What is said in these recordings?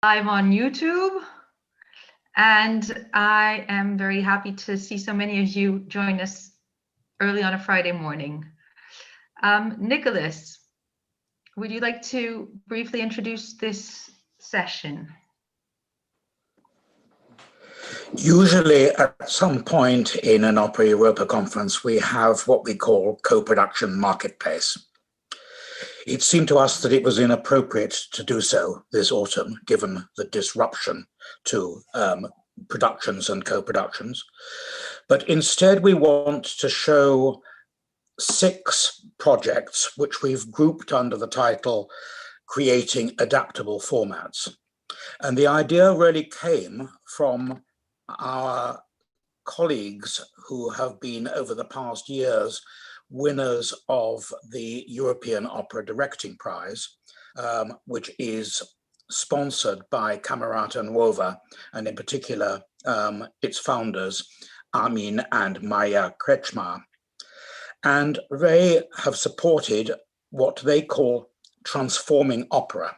Live on YouTube, and I am very happy to see so many of you join us early on a Friday morning. Nicholas, would you like to briefly introduce this session? Usually at some point in an Opera Europa conference, we have what we call co-production marketplace. It seemed to us that it was inappropriate to do so this autumn, given the disruption to productions and co-productions. But instead, we want to show 6 projects which we've grouped under the title Creating Adaptable Formats. And the idea really came from our colleagues who have been, over the past years, winners of the European Opera Directing Prize, which is sponsored by Camerata Nuova, and in particular, its founders, Armin and Maja Kretschmar. And they have supported what they call transforming opera,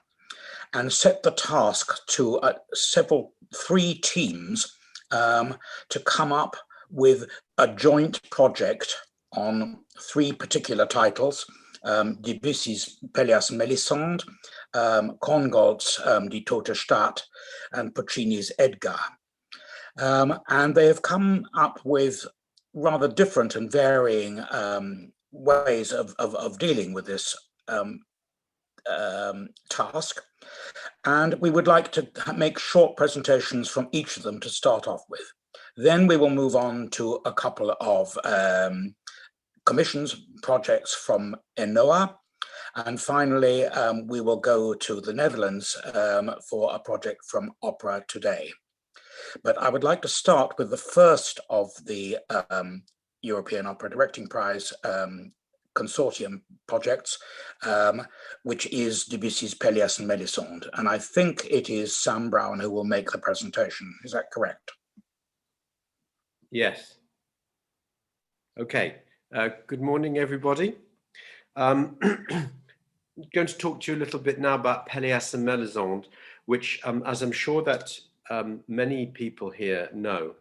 and set the task to 3 teams to come up with a joint project on 3 particular titles, Debussy's Pelléas and Mélisande, Korngold's Die Tote Stadt, and Puccini's Edgar. And they have come up with rather different and varying ways of dealing with this task. And we would like to make short presentations from each of them to start off with. Then we will move on to a couple of commissions, projects from ENOA. And finally, we will go to the Netherlands for a project from Opera Today. But I would like to start with the first of the European Opera Directing Prize consortium projects, which is Debussy's Pelléas and Mélisande. And I think it is Sam Brown who will make the presentation. Is that correct? Yes. Okay. Good morning, everybody. I'm going to talk to you a little bit now about Pelléas and Mélisande, which, as I'm sure that many people here know,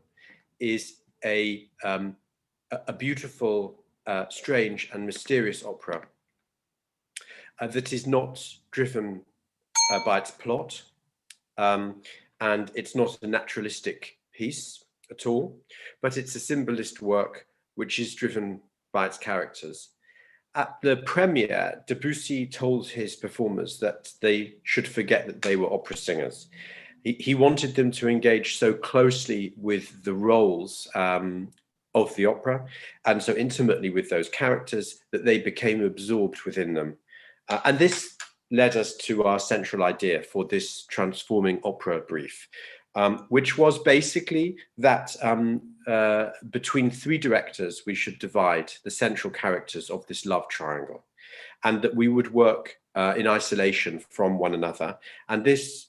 is a beautiful, strange and mysterious opera that is not driven by its plot, and it's not a naturalistic piece at all, but it's a symbolist work which is driven by its characters. At the premiere, Debussy told his performers that they should forget that they were opera singers. He wanted them to engage so closely with the roles of the opera, and so intimately with those characters that they became absorbed within them. And this led us to our central idea for this transforming opera brief, which was basically that between 3 directors, we should divide the central characters of this love triangle, and that we would work in isolation from one another. And this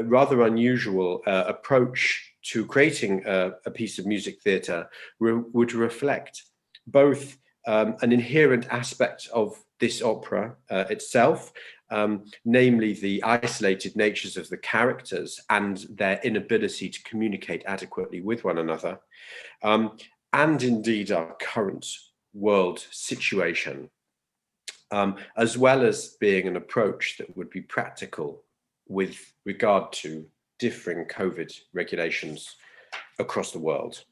rather unusual approach to creating a piece of music theatre would reflect both an inherent aspect of this opera itself, namely the isolated natures of the characters and their inability to communicate adequately with one another, and indeed our current world situation, as well as being an approach that would be practical with regard to differing COVID regulations across the world.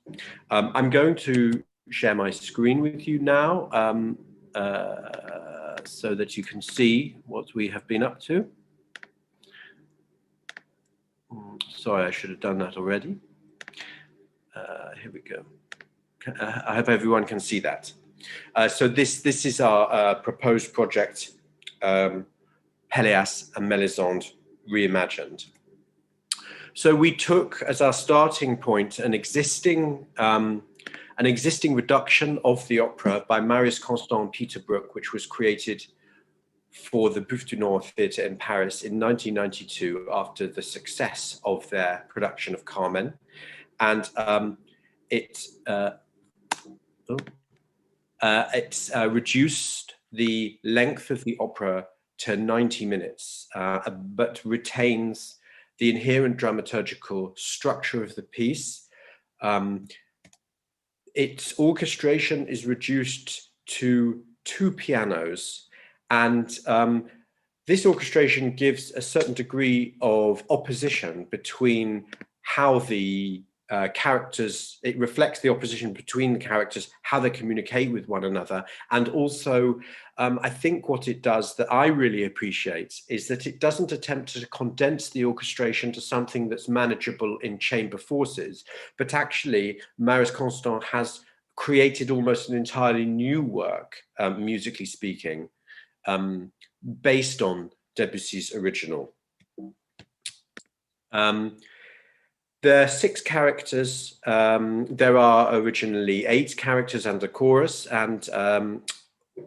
I'm going to share my screen with you now so that you can see what we have been up to. Sorry, I should have done that already. Here we go. I hope everyone can see that. So this is our proposed project, Pelléas and Mélisande Reimagined. So we took as our starting point an existing reduction of the opera by Marius Constant and Peter Brook, which was created for the Bouffe du Nord Theatre in Paris in 1992 after the success of their production of Carmen. And it reduced the length of the opera to 90 minutes, but retains the inherent dramaturgical structure of the piece. Its orchestration is reduced to 2 pianos, and this orchestration gives a certain degree of opposition between how the characters, it reflects the opposition between the characters, how they communicate with one another. And also, I think what it does that I really appreciate is that it doesn't attempt to condense the orchestration to something that's manageable in chamber forces, but actually Maris Constant has created almost an entirely new work, musically speaking, based on Debussy's original. There are 6 characters. There are originally 8 characters and a chorus, and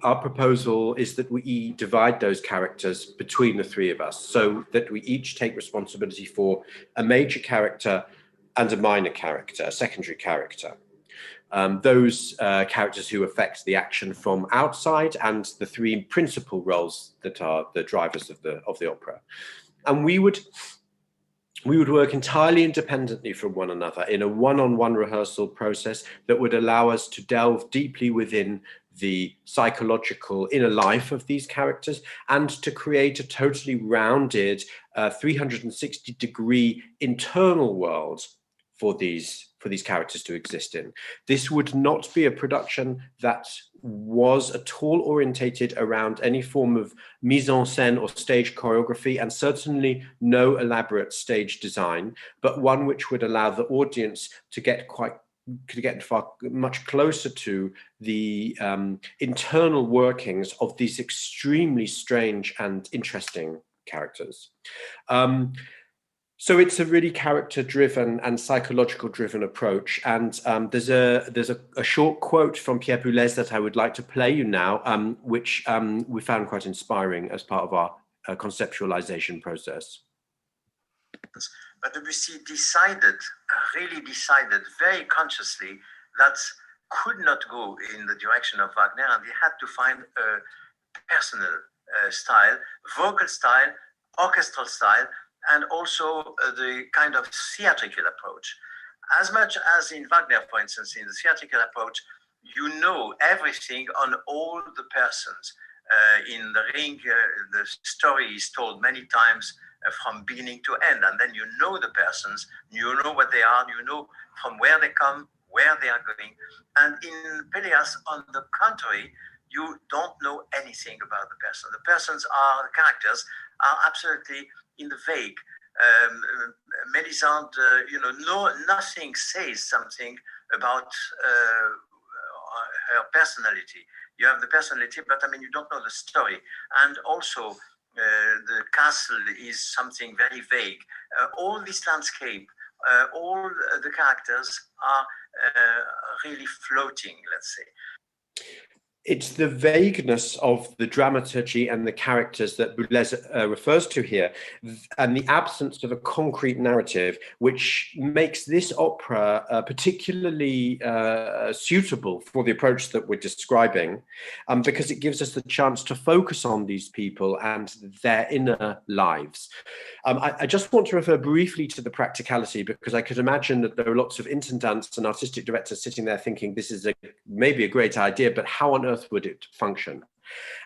our proposal is that we divide those characters between the 3 of us, so that we each take responsibility for a major character and a minor character, a secondary character. Those characters who affect the action from outside, and the 3 principal roles that are the drivers of the opera. And we would work entirely independently from one another in a one-on-one rehearsal process that would allow us to delve deeply within the psychological inner life of these characters, and to create a totally rounded 360-degree internal world for these characters to exist in. This would not be a production that was at all orientated around any form of mise en scène or stage choreography, and certainly no elaborate stage design, but one which would allow the audience to get much closer to the internal workings of these extremely strange and interesting characters. So it's a really character-driven and psychological-driven approach. And there's a short quote from Pierre Boulez that I would like to play you now, which we found quite inspiring as part of our conceptualization process. But Debussy really decided very consciously that could not go in the direction of Wagner, and he had to find a personal style, vocal style, orchestral style, and also the kind of theatrical approach. As much as in Wagner, for instance, in the theatrical approach, you know everything on all the persons. In The Ring, the story is told many times from beginning to end, and then you know the persons, you know what they are, you know from where they come, where they are going. And in Pelléas, on the contrary, you don't know anything about the person. The persons are, the characters are absolutely in the vague. Mélisande, nothing says something about her personality. You have the personality, but I mean, you don't know the story. And also, the castle is something very vague. All this landscape, all the characters are really floating, let's say. It's the vagueness of the dramaturgy and the characters that Boulez refers to here, and the absence of a concrete narrative, which makes this opera particularly suitable for the approach that we're describing, because it gives us the chance to focus on these people and their inner lives. I just want to refer briefly to the practicality, because I could imagine that there are lots of intendants and artistic directors sitting there thinking this is maybe a great idea, but how on earth would it function?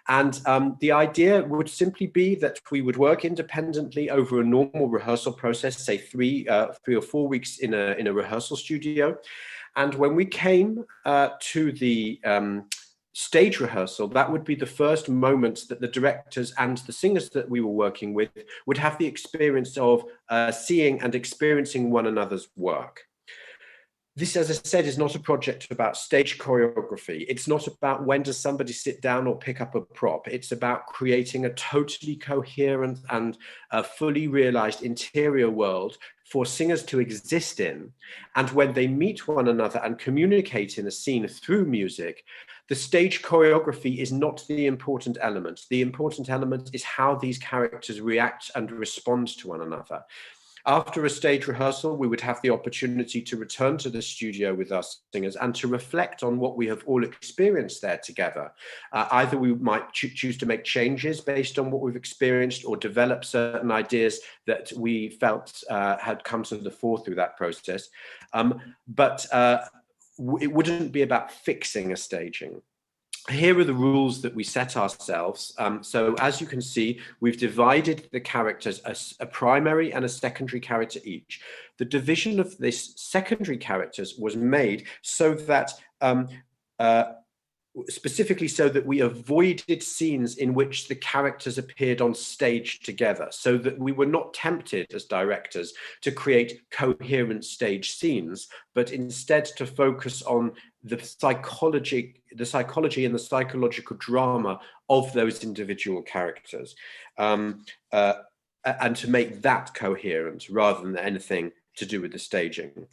And the idea would simply be that we would work independently over a normal rehearsal process, say 3 or 4 weeks in a rehearsal studio. And when we came to the stage rehearsal, that would be the first moment that the directors and the singers that we were working with would have the experience of seeing and experiencing one another's work. This, as I said, is not a project about stage choreography. It's not about when does somebody sit down or pick up a prop. It's about creating a totally coherent and fully realized interior world for singers to exist in. And when they meet one another and communicate in a scene through music, the stage choreography is not the important element. The important element is how these characters react and respond to one another. After a stage rehearsal, we would have the opportunity to return to the studio with our singers and to reflect on what we have all experienced there together. Either we might choose to make changes based on what we've experienced, or develop certain ideas that we felt had come to the fore through that process. But it wouldn't be about fixing a staging. Here are the rules that we set ourselves. So as you can see, we've divided the characters as a primary and a secondary character each. The division of this secondary characters was made so that specifically so that we avoided scenes in which the characters appeared on stage together, so that we were not tempted as directors to create coherent stage scenes, but instead to focus on the psychology and the psychological drama of those individual characters, and to make that coherent rather than anything to do with the staging.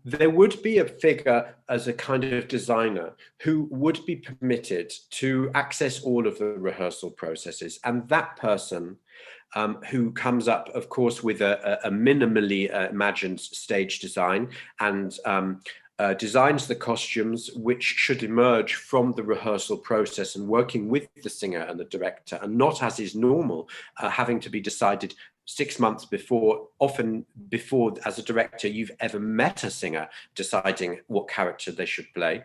There would be a figure as a kind of designer who would be permitted to access all of the rehearsal processes, and that person who comes up, of course, with a minimally imagined stage design and designs the costumes which should emerge from the rehearsal process, and working with the singer and the director, and not, as is normal, having to be decided 6 months before, often before, as a director, you've ever met a singer, deciding what character they should play,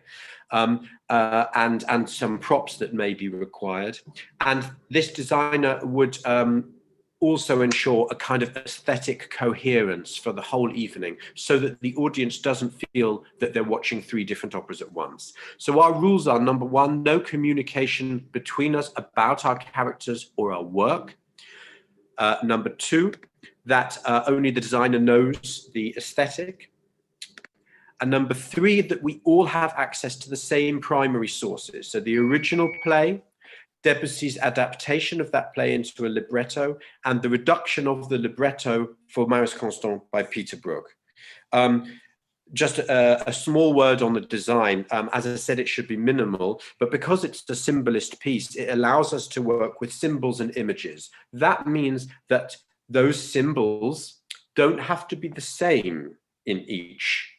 and some props that may be required. And this designer would also ensure a kind of aesthetic coherence for the whole evening, so that the audience doesn't feel that they're watching 3 different operas at once. So our rules are, number 1, no communication between us about our characters or our work. Number 2, that only the designer knows the aesthetic. And number 3, that we all have access to the same primary sources. So the original play, Debussy's adaptation of that play into a libretto, and the reduction of the libretto for Maris Constant by Peter Brook. Just a small word on the design. As I said, it should be minimal, but because it's a symbolist piece, it allows us to work with symbols and images. That means that those symbols don't have to be the same in each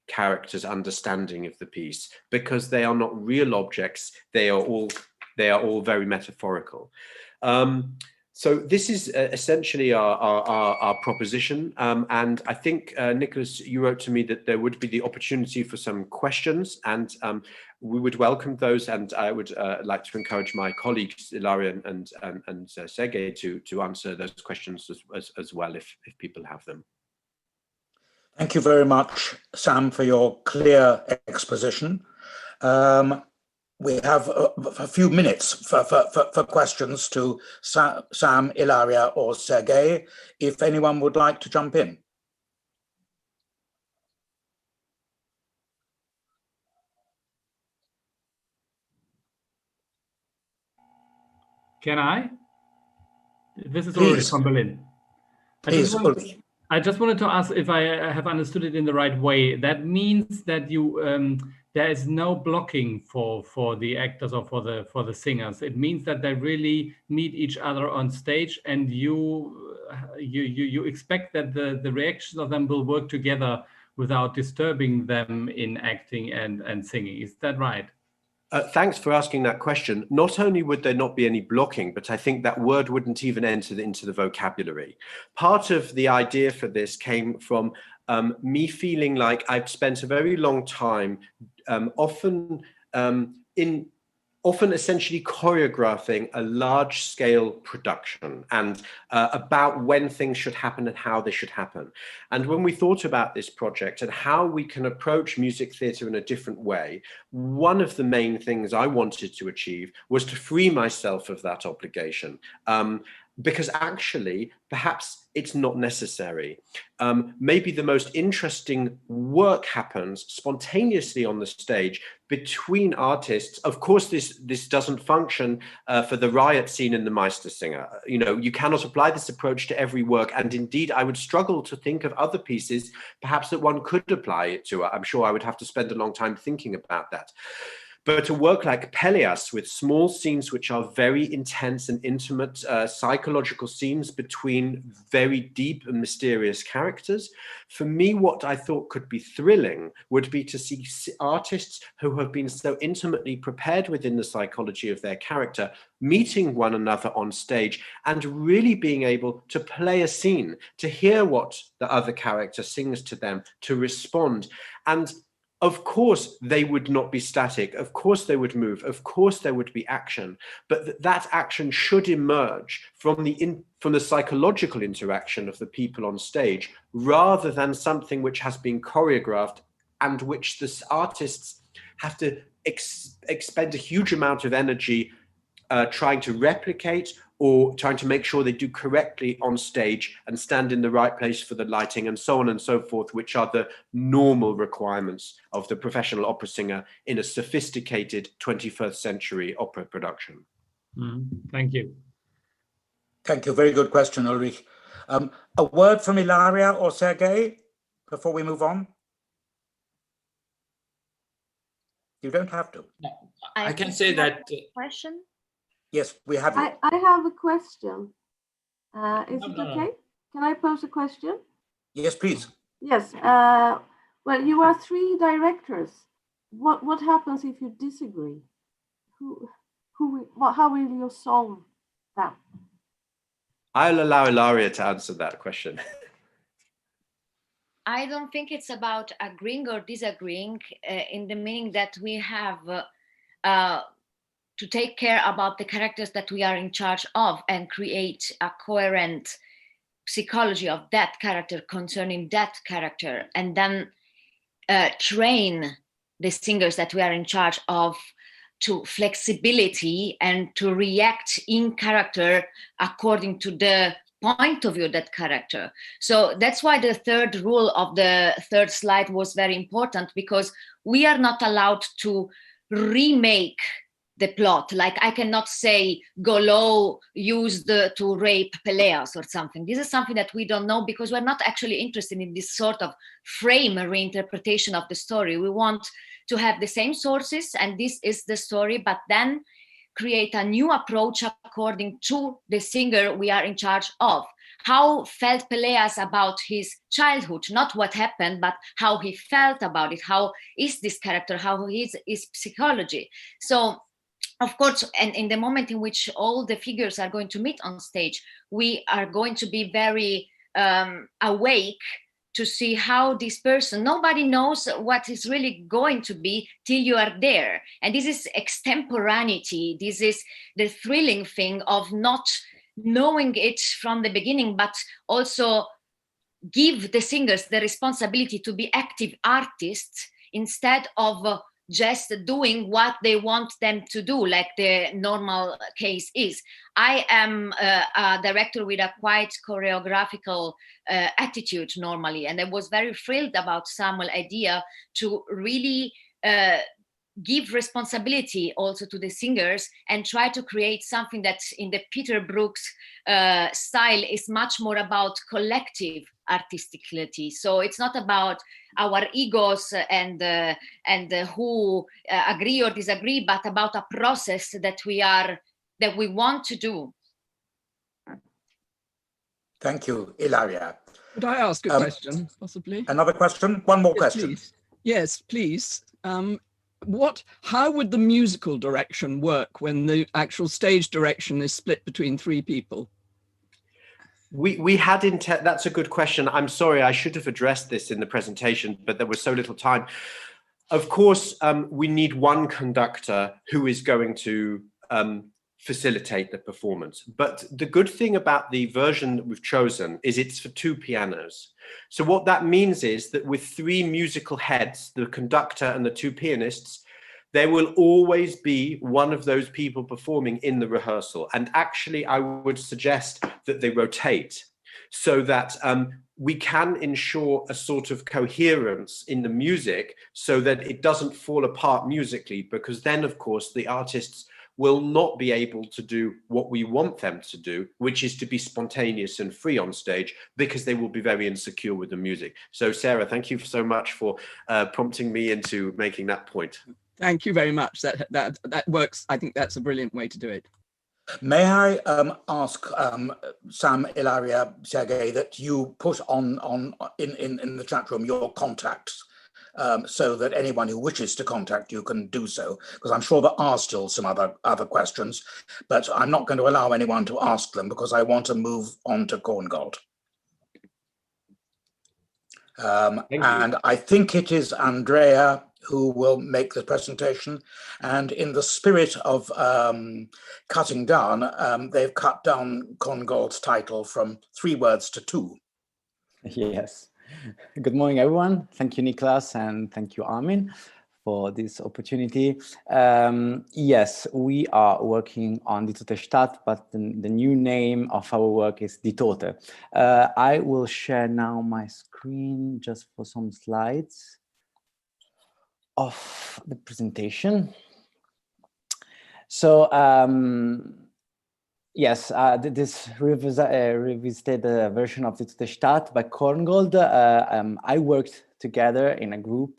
character's understanding of the piece, because they are not real objects. They are all very metaphorical. So this is essentially our proposition. And I think, Nicholas, you wrote to me that there would be the opportunity for some questions, and we would welcome those. And I would like to encourage my colleagues, Ilaria and Sergei, to answer those questions as well, if people have them. Thank you very much, Sam, for your clear exposition. We have a few minutes for questions to Sam, Ilaria, or Sergei, if anyone would like to jump in. Can I? This is Please. Ulrich from Berlin. Please, Ulrich. I just wanted to ask if I have understood it in the right way. That means that you there is no blocking for the actors or for the singers. It means that they really meet each other on stage, and you expect that the reactions of them will work together without disturbing them in acting and singing. Is that right? Thanks for asking that question. Not only would there not be any blocking, but I think that word wouldn't even enter into the vocabulary. Part of the idea for this came from me feeling like I've spent a very long time often essentially choreographing a large-scale production, and about when things should happen and how they should happen. And when we thought about this project and how we can approach music theatre in a different way, one of the main things I wanted to achieve was to free myself of that obligation. Because actually, perhaps it's not necessary. Maybe the most interesting work happens spontaneously on the stage between artists. Of course, this doesn't function for the riot scene in the Meistersinger. You know, you cannot apply this approach to every work. And indeed, I would struggle to think of other pieces, perhaps that one could apply it to. I'm sure I would have to spend a long time thinking about that. But a work like Peleas, with small scenes which are very intense and intimate, psychological scenes between very deep and mysterious characters, for me, what I thought could be thrilling would be to see artists who have been so intimately prepared within the psychology of their character, meeting one another on stage and really being able to play a scene, to hear what the other character sings to them, to respond. And of course, they would not be static. Of course, they would move. Of course, there would be action. But that action should emerge from the psychological interaction of the people on stage, rather than something which has been choreographed and which the artists have to expend a huge amount of energy trying to replicate, or trying to make sure they do correctly on stage and stand in the right place for the lighting and so on and so forth, which are the normal requirements of the professional opera singer in a sophisticated 21st century opera production. Thank you. Thank you. Very good question, Ulrich. A word from Ilaria or Sergei before we move on? You don't have to. I can say that. Question? Yes, we have you. I have a question. Is it okay? Can I pose a question? Yes, please. Yes. Well, you are 3 directors. What happens if you disagree? How will you solve that? I'll allow Ilaria to answer that question. I don't think it's about agreeing or disagreeing, in the meaning that we have to take care about the characters that we are in charge of and create a coherent psychology of that character concerning that character, and then train the singers that we are in charge of to flexibility and to react in character according to the point of view of that character. So that's why the 3rd rule of the 3rd slide was very important, because we are not allowed to remake the plot. Like, I cannot say Golo used to rape Peleas or something. This is something that we don't know, because we're not actually interested in this sort of frame reinterpretation of the story. We want to have the same sources, and this is the story, but then create a new approach according to the singer we are in charge of. How felt Peleas about his childhood, not what happened, but how he felt about it. How is this character, how is his psychology. So, of course, and in the moment in which all the figures are going to meet on stage, we are going to be very awake to see how this person, nobody knows what is really going to be till you are there. And this is extemporaneity. This is the thrilling thing of not knowing it from the beginning, but also give the singers the responsibility to be active artists instead of just doing what they want them to do, like the normal case is. I am a director with a quite choreographical attitude normally, and I was very thrilled about Samuel's idea to really give responsibility also to the singers and try to create something that in the Peter Brook's style is much more about collective artisticality. So it's not about our egos and who agree or disagree, but about a process that we want to do. Thank you, Ilaria. Could I ask a question, possibly? Another question? One more Yes, question. Please. Yes, please. How would the musical direction work when the actual stage direction is split between 3 people? We had intent. That's a good question. I'm sorry, I should have addressed this in the presentation, but there was so little time. Of course, we need one conductor who is going to facilitate the performance. But the good thing about the version that we've chosen is it's for 2 pianos. So what that means is that with 3 musical heads, the conductor and the 2 pianists, there will always be one of those people performing in the rehearsal. And actually, I would suggest that they rotate so that we can ensure a sort of coherence in the music so that it doesn't fall apart musically, because then, of course, the artists will not be able to do what we want them to do, which is to be spontaneous and free on stage, because they will be very insecure with the music. So, Sarah, thank you so much for prompting me into making that point. Thank you very much. That works. I think that's a brilliant way to do it. May I ask Sam, Ilaria, Sergey, that you put on in the chat room your contacts, so that anyone who wishes to contact you can do so, because I'm sure there are still some other questions, but I'm not going to allow anyone to ask them because I want to move on to Korngold. And I think it is Andrea who will make the presentation. And in the spirit of cutting down, they've cut down Korngold's title from 3 words to 2. Yes. Good morning, everyone. Thank you, Niklas, and thank you, Armin, for this opportunity. Yes, we are working on Die Tote Stadt, but the new name of our work is Die Tote. I will share now my screen just for some slides of the presentation. So, yes, this revisited version of Die Tote Stadt by Korngold. I worked together in a group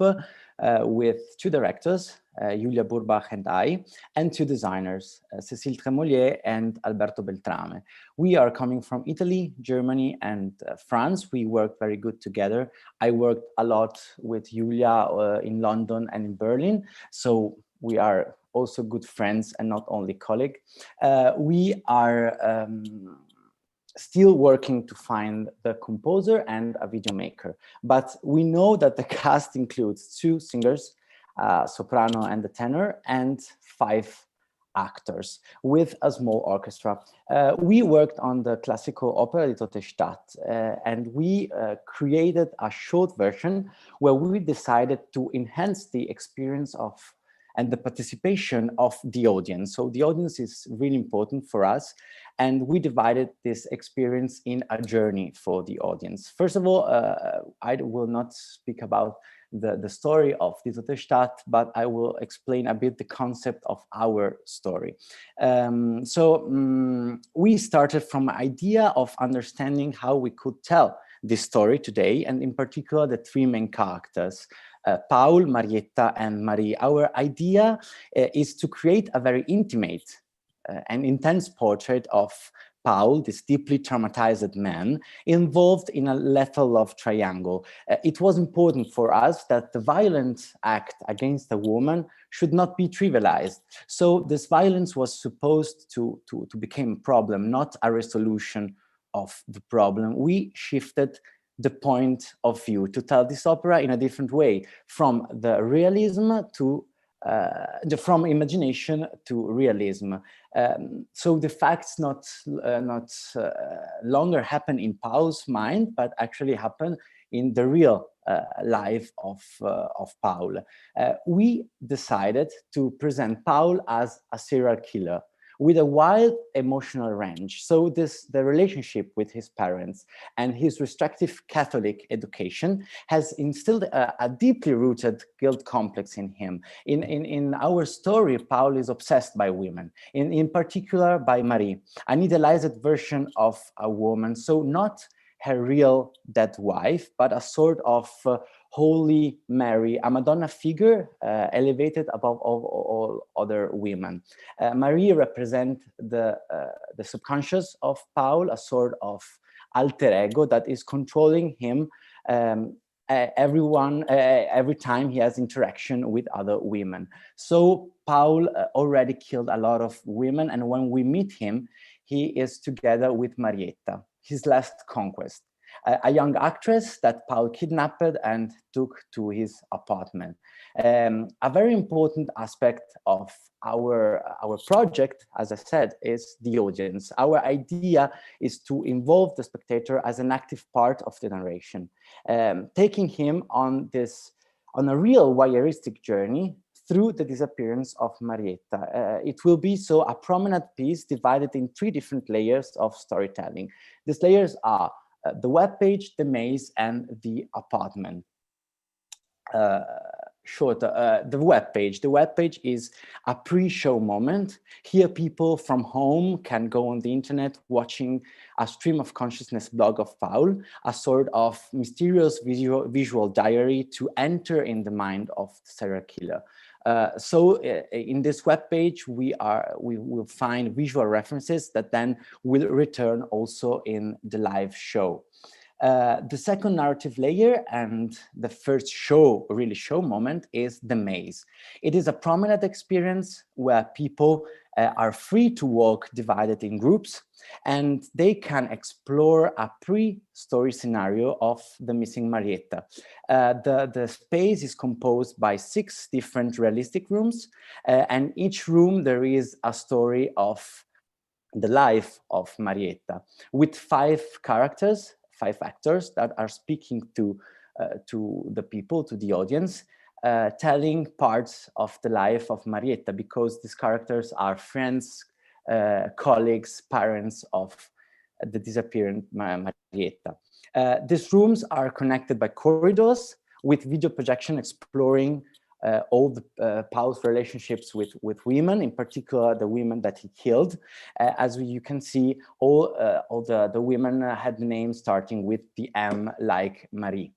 with 2 directors, Julia Burbach and I, and 2 designers, Cécile Tremolier and Alberto Beltrame. We are coming from Italy, Germany, and France. We work very good together. I worked a lot with Julia in London and in Berlin, so we are also good friends and not only colleagues. We are still working to find the composer and a video maker, but we know that the cast includes 2 singers, soprano and the tenor, and 5 actors with a small orchestra. We worked on the classical opera Die Tote Stadt, and we created a short version where we decided to enhance the experience of and the participation of the audience. So the audience is really important for us, and we divided this experience in a journey for the audience. First of all, I will not speak about the story of Die Tote Stadt, but I will explain a bit the concept of our story. We started from an idea of understanding how we could tell this story today, and in particular the 3 main characters, Paul, Marietta, and Marie. Our idea is to create a very intimate and intense portrait of Paul, this deeply traumatized man, involved in a lethal love triangle. It was important for us that the violent act against a woman should not be trivialized. So this violence was supposed to become a problem, not a resolution of the problem. We shifted the point of view to tell this opera in a different way, from the realism to from imagination to realism. So the facts not longer happen in Paul's mind, but actually happen in the real life of Paul. We decided to present Paul as a serial killer with a wide emotional range. So the relationship with his parents and his restrictive Catholic education has instilled a deeply rooted guilt complex in him. In our story, Paul is obsessed by women, in particular by Marie, an idealized version of a woman. So not her real dead wife, but a sort of Holy Mary, a Madonna figure elevated above all other women. Marie represents the subconscious of Paul, a sort of alter ego that is controlling him every time he has interaction with other women. So Paul already killed a lot of women, and when we meet him, he is together with Marietta, his last conquest, a young actress that Paul kidnapped and took to his apartment. A very important aspect of our project, as I said, is the audience. Our idea is to involve the spectator as an active part of the narration, taking him on a real voyeuristic journey through the disappearance of Marietta. It will be so a prominent piece divided in 3 different layers of storytelling. These layers are the web page, the maze, and the apartment. The web page. The web page is a pre-show moment. Here people from home can go on the internet watching a stream of consciousness blog of Paul, a sort of mysterious visual diary to enter in the mind of the serial killer. So in this web page, we will find visual references that then will return also in the live show. The second narrative layer and the first show moment is the maze. It is a promenade experience where people are free to walk divided in groups, and they can explore a pre-story scenario of the missing Marietta. The space is composed by 6 different realistic rooms, and each room there is a story of the life of Marietta with 5 characters, 5 actors that are speaking to the people, to the audience, telling parts of the life of Marietta, because these characters are friends, colleagues, parents of the disappearing Marietta. These rooms are connected by corridors with video projection exploring all the Paul's relationships with women, in particular the women that he killed. As you can see, all the women had names starting with the M, like Marie.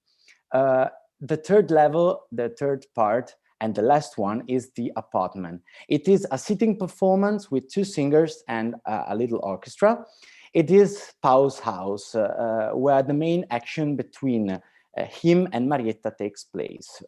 The third level, the third part, and the last one is the apartment. It is a sitting performance with 2 singers and a little orchestra. It is Paul's house, where the main action between him and Marietta takes place.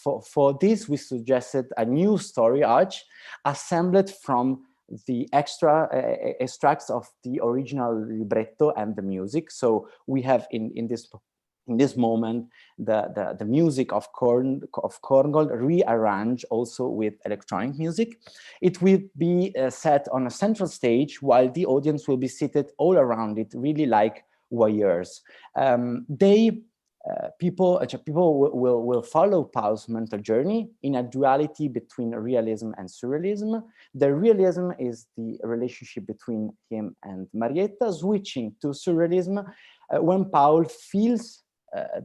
For this, we suggested a new story arch assembled from the extracts of the original libretto and the music. So we have in this moment the music of Korngold rearranged also with electronic music. It will be set on a central stage while the audience will be seated all around it, really like voyeurs. People will follow Paul's mental journey in a duality between realism and surrealism. The realism is the relationship between him and Marietta, switching to surrealism when Paul feels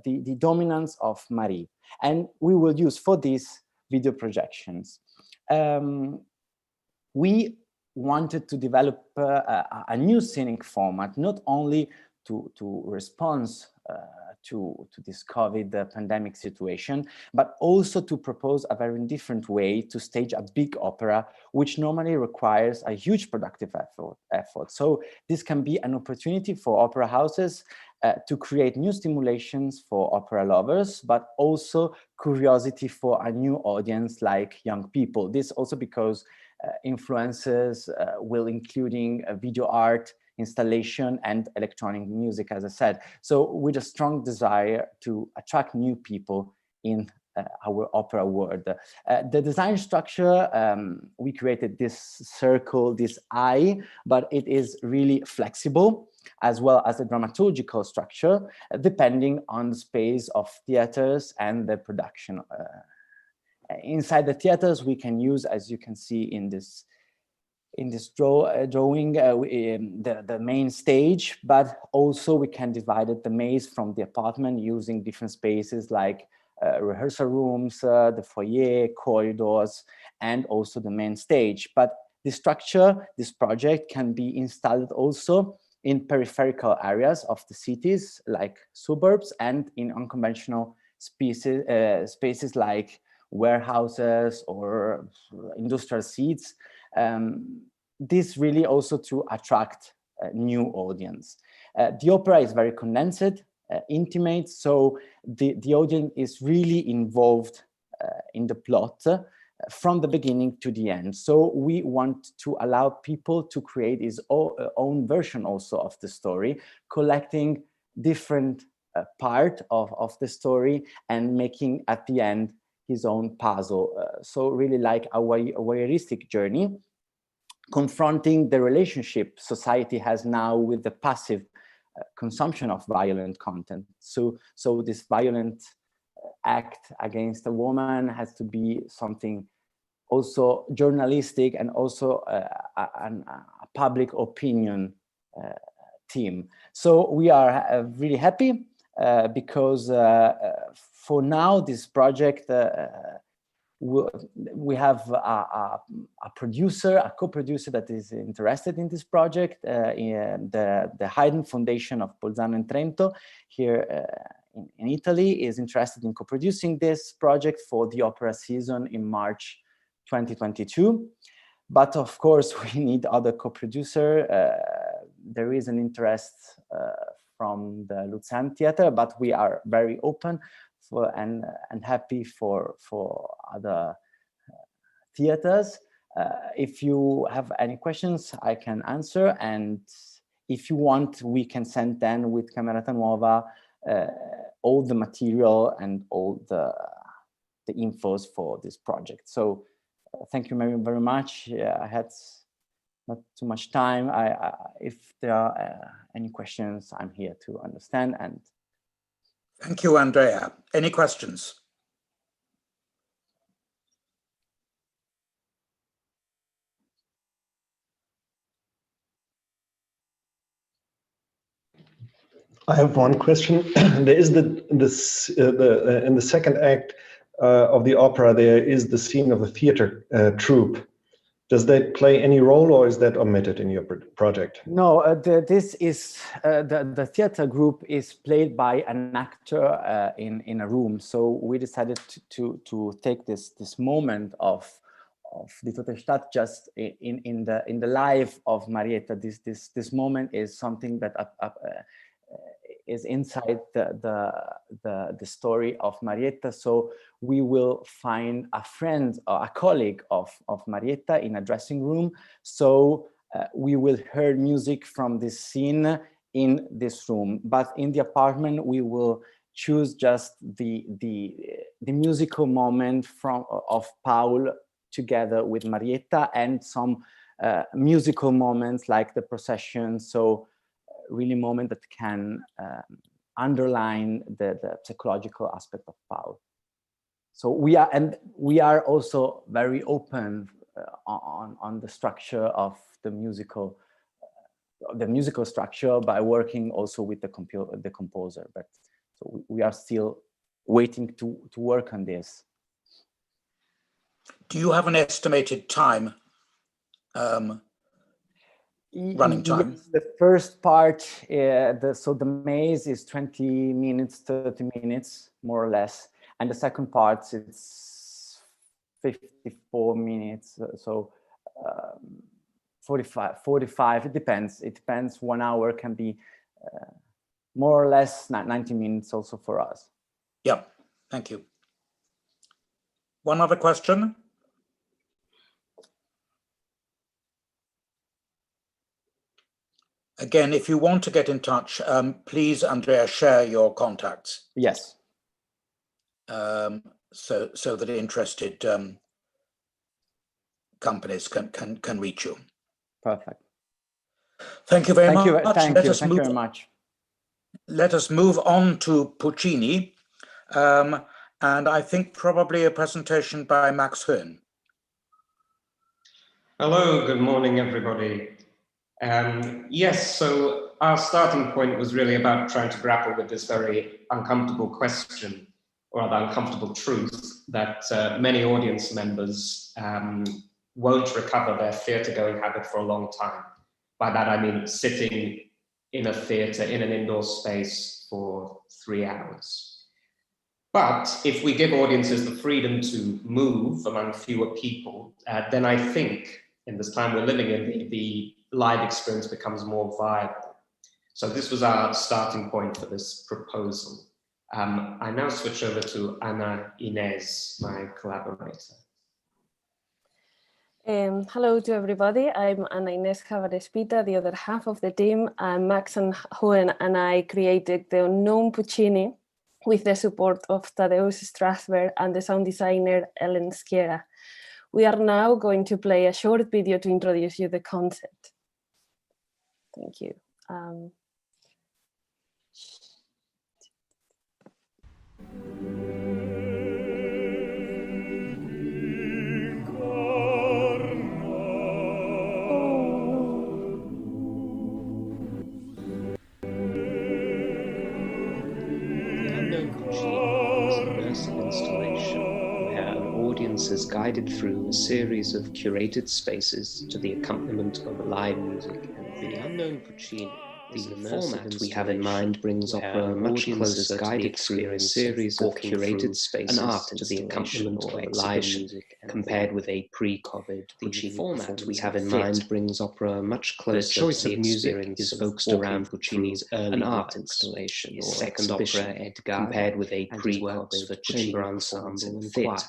the dominance of Marie. And we will use for this video projections. We wanted to develop a new scenic format, not only to respond to this COVID pandemic situation, but also to propose a very different way to stage a big opera, which normally requires a huge productive effort. So this can be an opportunity for opera houses to create new stimulations for opera lovers, but also curiosity for a new audience like young people. This also because influences will including video art, installation, and electronic music, as I said. So with a strong desire to attract new people in our opera world. The design structure, we created this circle, this eye, but it is really flexible, as well as the dramaturgical structure, depending on the space of theaters and the production. Inside the theaters, we can use, as you can see in this drawing, the main stage, but also we can divide the maze from the apartment using different spaces like rehearsal rooms, the foyer, corridors, and also the main stage. But this structure, this project can be installed also in peripheral areas of the cities like suburbs and in unconventional spaces like warehouses or industrial seats. This really also to attract a new audience. The opera is very condensed, intimate, so the audience is really involved in the plot from the beginning to the end. So we want to allow people to create his own version also of the story, collecting different part of the story and making at the end his own puzzle. So really like a voyeuristic journey, confronting the relationship society has now with the passive consumption of violent content. So this violent act against a woman has to be something also journalistic and also a public opinion theme. So we are really happy because for now this project we have a producer, a co-producer that is interested in this project. The Haydn Foundation of Bolzano and Trento here in Italy is interested in co-producing this project for the opera season in March 2022. But of course, we need other co-producer. There is an interest from the Luzern Theater, but we are very open for and happy for other theaters. If you have any questions, I can answer. And if you want, we can send then with Camerata Nuova all the material and all the infos for this project. So thank you very much. I had not too much time. If there are any questions, I'm here to understand. And thank you, Andrea. Any questions? I have one question. There is in the second act of the opera, there is the scene of a theater troupe. Does that play any role, or is that omitted in your project? No, this is the theater group is played by an actor in a room. So we decided to take this moment of the Totestadt just in the life of Marietta. This moment is something that is inside the story of Marietta. So we will find a friend or a colleague of Marietta in a dressing room. So we will hear music from this scene in this room. But in the apartment, we will choose just the musical moment of Paul together with Marietta, and some musical moments like the procession. So really moment that can underline the psychological aspect of Paul. So we are also very open on the structure of the musical structure by working also with the composer. But so we are still waiting to work on this. Do you have an estimated time? Running time? Yes, the first part, so the maze is 20 minutes, 30 minutes, more or less. And the second part, it's 54 minutes. So 45, it depends. It depends, 1 hour can be more or less 90 minutes also for us. Yeah, thank you. One other question? Again, if you want to get in touch, please, Andrea, share your contacts. Yes. So that interested companies can reach you. Perfect. Thank you very much. Thank you very much. Let us move on to Puccini, and I think probably a presentation by Max Höhn. Hello, good morning, everybody. Yes, so our starting point was really about trying to grapple with this very uncomfortable question, or rather uncomfortable truth, that many audience members won't recover their theatre-going habit for a long time. By that I mean sitting in a theatre, in an indoor space for 3 hours. But if we give audiences the freedom to move among fewer people, then I think in this time we're living in, the live experience becomes more viable. So this was our starting point for this proposal. I now switch over to Ana Inés, my collaborator. Hello to everybody. I'm Ana Inés Javarespita, the other half of the team. Max and Höhn and I created the Unknown Puccini with the support of Tadeusz Strasberg and the sound designer Ellen Schiera. We are now going to play a short video to introduce you the concept. Thank you. Installation where an audience is guided through a series of curated spaces to the accompaniment of live music. And the Unknown Puccini The format we have in mind brings opera much closer to the experience series of curated spaces, an art to the accompaniment of live music, compared with a pre-COVID. The format we have in mind brings opera much closer. The choice of music is focused around Puccini's early art installation or second opera Edgar, compared with a pre-COVID for chamber ensemble and theatre.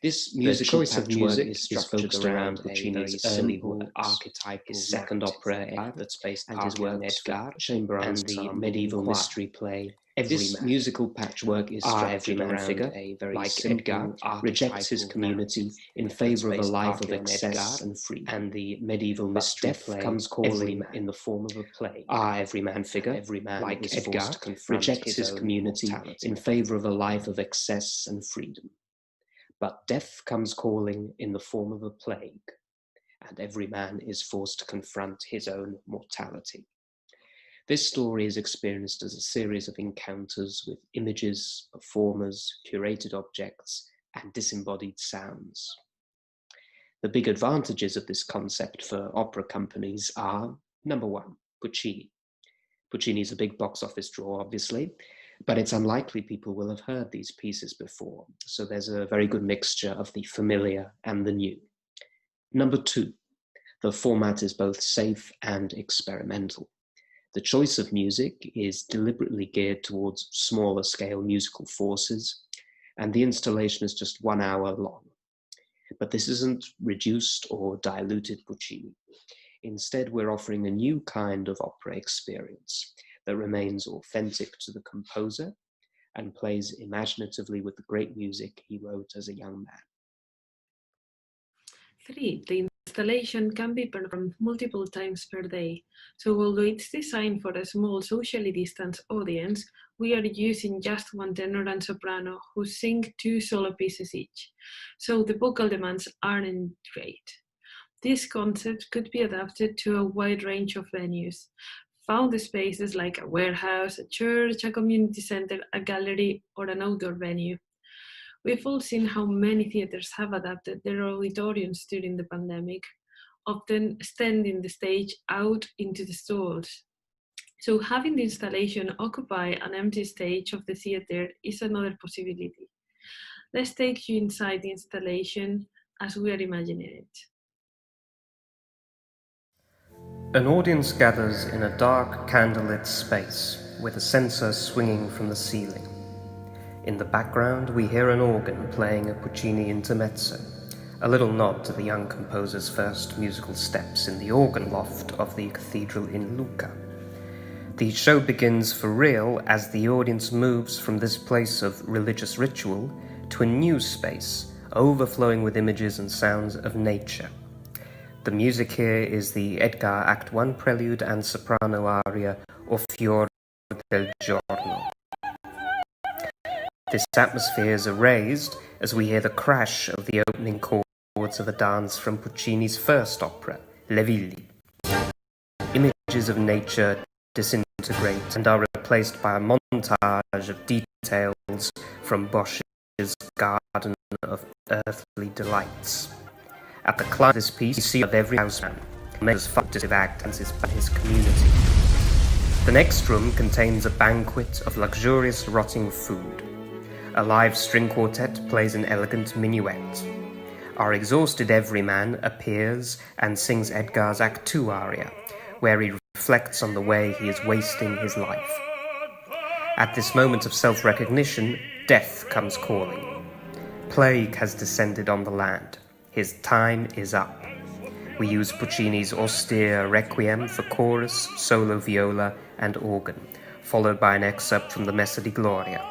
This musical choice of music is focused around Puccini's early archetype, his second opera that's based and his work Edgar, chamber and the medieval mystery play. This musical patchwork is structured around a very like Edgar rejects his community in favor of a life of excess and freedom, and the medieval mystery play comes calling in the form of a play. Our everyman figure, every man like Edgar, rejects his community in favor of a life of excess and freedom. But death comes calling in the form of a plague, and every man is forced to confront his own mortality. This story is experienced as a series of encounters with images, performers, curated objects, and disembodied sounds. The big advantages of this concept for opera companies are, number one, Puccini. Puccini is a big box office draw, obviously, but it's unlikely people will have heard these pieces before, so there's a very good mixture of the familiar and the new. Number two, the format is both safe and experimental. The choice of music is deliberately geared towards smaller scale musical forces, and the installation is just 1 hour long. But this isn't reduced or diluted Puccini. Instead, we're offering a new kind of opera experience that remains authentic to the composer and plays imaginatively with the great music he wrote as a young man. 3. The installation can be performed multiple times per day. So although it's designed for a small socially distanced audience, we are using just one tenor and soprano who sing 2 solo pieces each. So the vocal demands aren't great. This concept could be adapted to a wide range of venues. Found spaces like a warehouse, a church, a community center, a gallery, or an outdoor venue. We've all seen how many theaters have adapted their auditoriums during the pandemic, often extending the stage out into the stalls. So having the installation occupy an empty stage of the theater is another possibility. Let's take you inside the installation as we are imagining it. An audience gathers in a dark, candlelit space with a censer swinging from the ceiling. In the background, we hear an organ playing a Puccini intermezzo, a little nod to the young composer's first musical steps in the organ loft of the cathedral in Lucca. The show begins for real as the audience moves from this place of religious ritual to a new space, overflowing with images and sounds of nature. The music here is the Edgar Act 1 prelude and soprano aria O Fior del Giorno. This atmosphere is erased as we hear the crash of the opening chords of a dance from Puccini's first opera, Le Villi. Images of nature disintegrate and are replaced by a montage of details from Bosch's Garden of Earthly Delights. At the climax of this piece, you see of every houseman makes a act and his community. The next room contains a banquet of luxurious rotting food. A live string quartet plays an elegant minuet. Our exhausted everyman appears and sings Edgar's Act 2 aria, where he reflects on the way he is wasting his life. At this moment of self-recognition, death comes calling. Plague has descended on the land. His time is up. We use Puccini's austere requiem for chorus, solo viola, and organ, followed by an excerpt from the Messa di Gloria.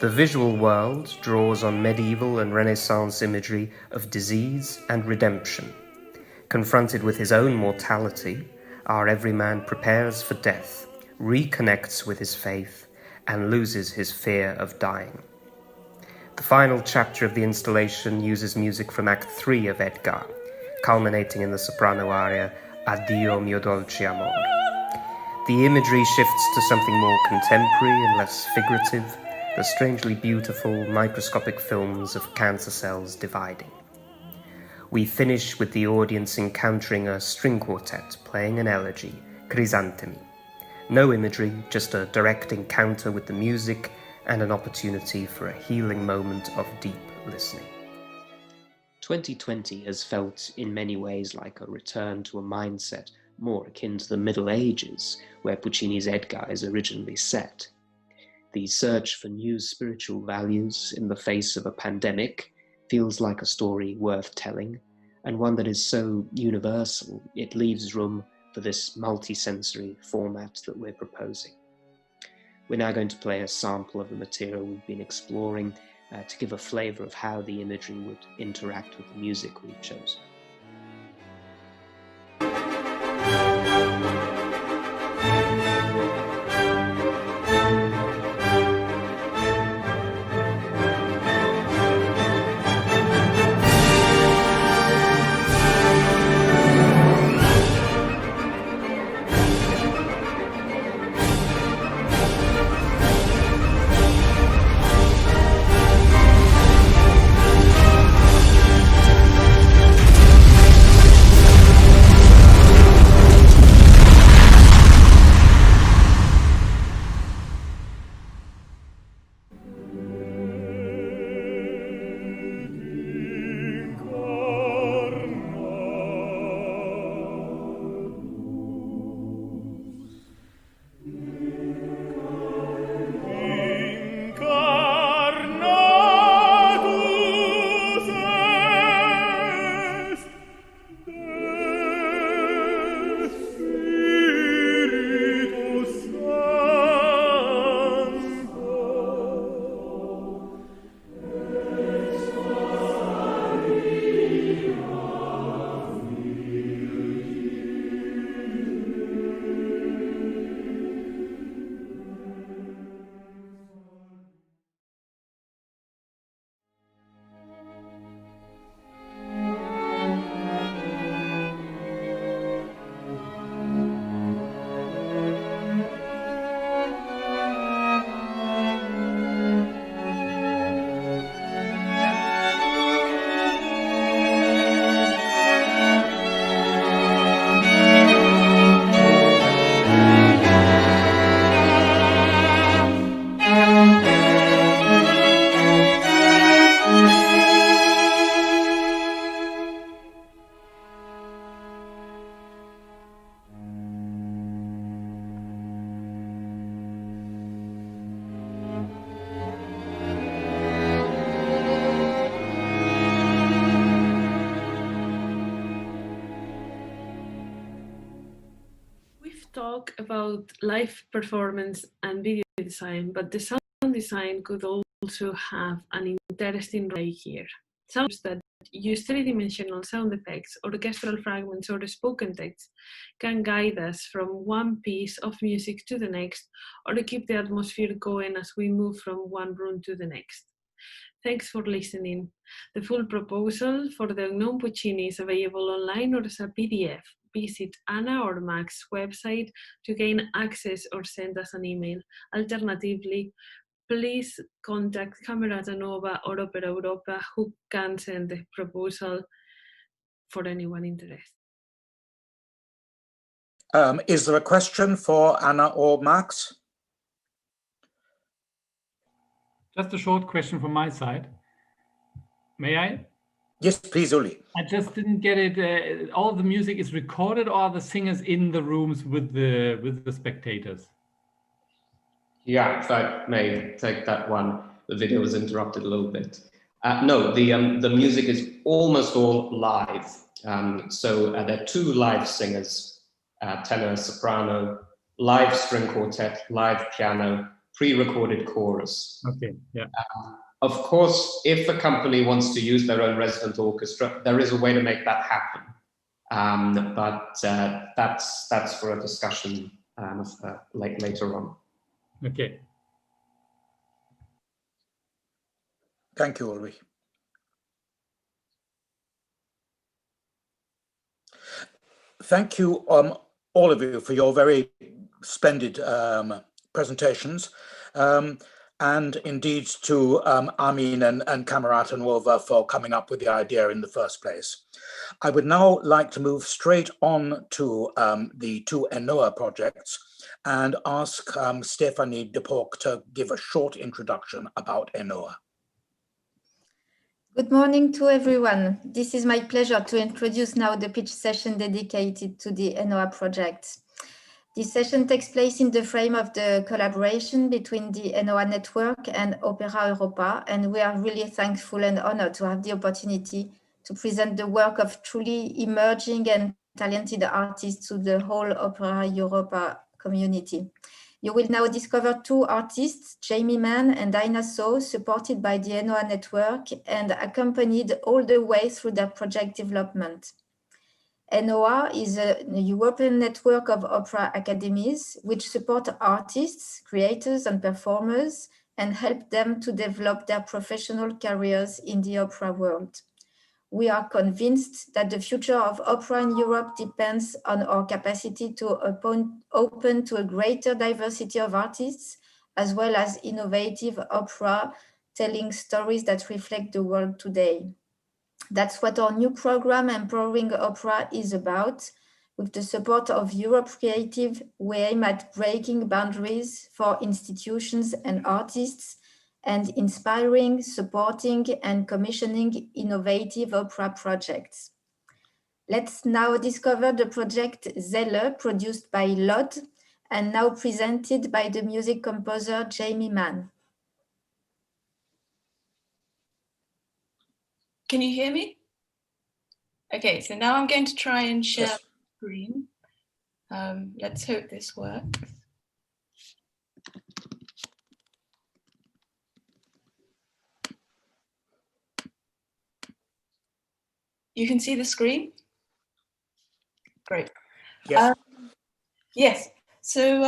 The visual world draws on medieval and Renaissance imagery of disease and redemption. Confronted with his own mortality, our everyman prepares for death, reconnects with his faith, and loses his fear of dying. The final chapter of the installation uses music from Act 3 of Edgar, culminating in the soprano aria Addio mio dolce amor. The imagery shifts to something more contemporary and less figurative, the strangely beautiful microscopic films of cancer cells dividing. We finish with the audience encountering a string quartet playing an elegy, Chrysanthemi. No imagery, just a direct encounter with the music and an opportunity for a healing moment of deep listening. 2020 has felt in many ways like a return to a mindset more akin to the Middle Ages, where Puccini's Edgar is originally set. The search for new spiritual values in the face of a pandemic feels like a story worth telling, and one that is so universal it leaves room for this multi-sensory format that we're proposing. We're now going to play a sample of the material we've been exploring to give a flavour of how the imagery would interact with the music we've chosen. Talk about live performance and video design, but the sound design could also have an interesting role here. Sounds that use three-dimensional sound effects, orchestral fragments, or spoken text can guide us from one piece of music to the next, or keep the atmosphere going as we move from one room to the next. Thanks for listening. The full proposal for the Unknown Puccini is available online or as a PDF. Visit Anna or Max's website to gain access or send us an email. Alternatively, please contact Camerata Nova or Opera Europa, who can send the proposal for anyone interested. Is there a question for Anna or Max? Just a short question from my side. May I? Yes, please, Uli. I just didn't get it. All the music is recorded, or are the singers in the rooms with the spectators? Yeah, if I may take that one. The video was interrupted a little bit. No, the music is almost all live. So there are two live singers, tenor, soprano, live string quartet, live piano, pre-recorded chorus. Okay, yeah. Of course, if a company wants to use their own resident orchestra, there is a way to make that happen. But that's for a discussion later on. Okay. Thank you, Ulrich. Thank you, all of you, for your very splendid presentations. and indeed to Armin and Kamarat and Wolver for coming up with the idea in the first place. I would now like to move straight on to the two ENOA projects and ask Stephanie de Porc to give a short introduction about ENOA. Good morning to everyone. This is my pleasure to introduce now the pitch session dedicated to the ENOA project. This session takes place in the frame of the collaboration between the ENOA network and Opera Europa, and we are really thankful and honored to have the opportunity to present the work of truly emerging and talented artists to the whole Opera Europa community. You will now discover two artists, Jamie Mann and Dinah So, supported by the ENOA network and accompanied all the way through their project development. ENOA is a European network of opera academies which support artists, creators, and performers and help them to develop their professional careers in the opera world. We are convinced that the future of opera in Europe depends on our capacity to open to a greater diversity of artists, as well as innovative opera telling stories that reflect the world today. That's what our new program, Empowering Opera, is about. With the support of Europe Creative, we aim at breaking boundaries for institutions and artists and inspiring, supporting, and commissioning innovative opera projects. Let's now discover the project Zelle, produced by Lod, and now presented by the music composer Jamie Mann. Can you hear me? Okay, so now I'm going to try and share Yes. the screen. Let's hope this works. You can see the screen? Great. Yes. Yes, so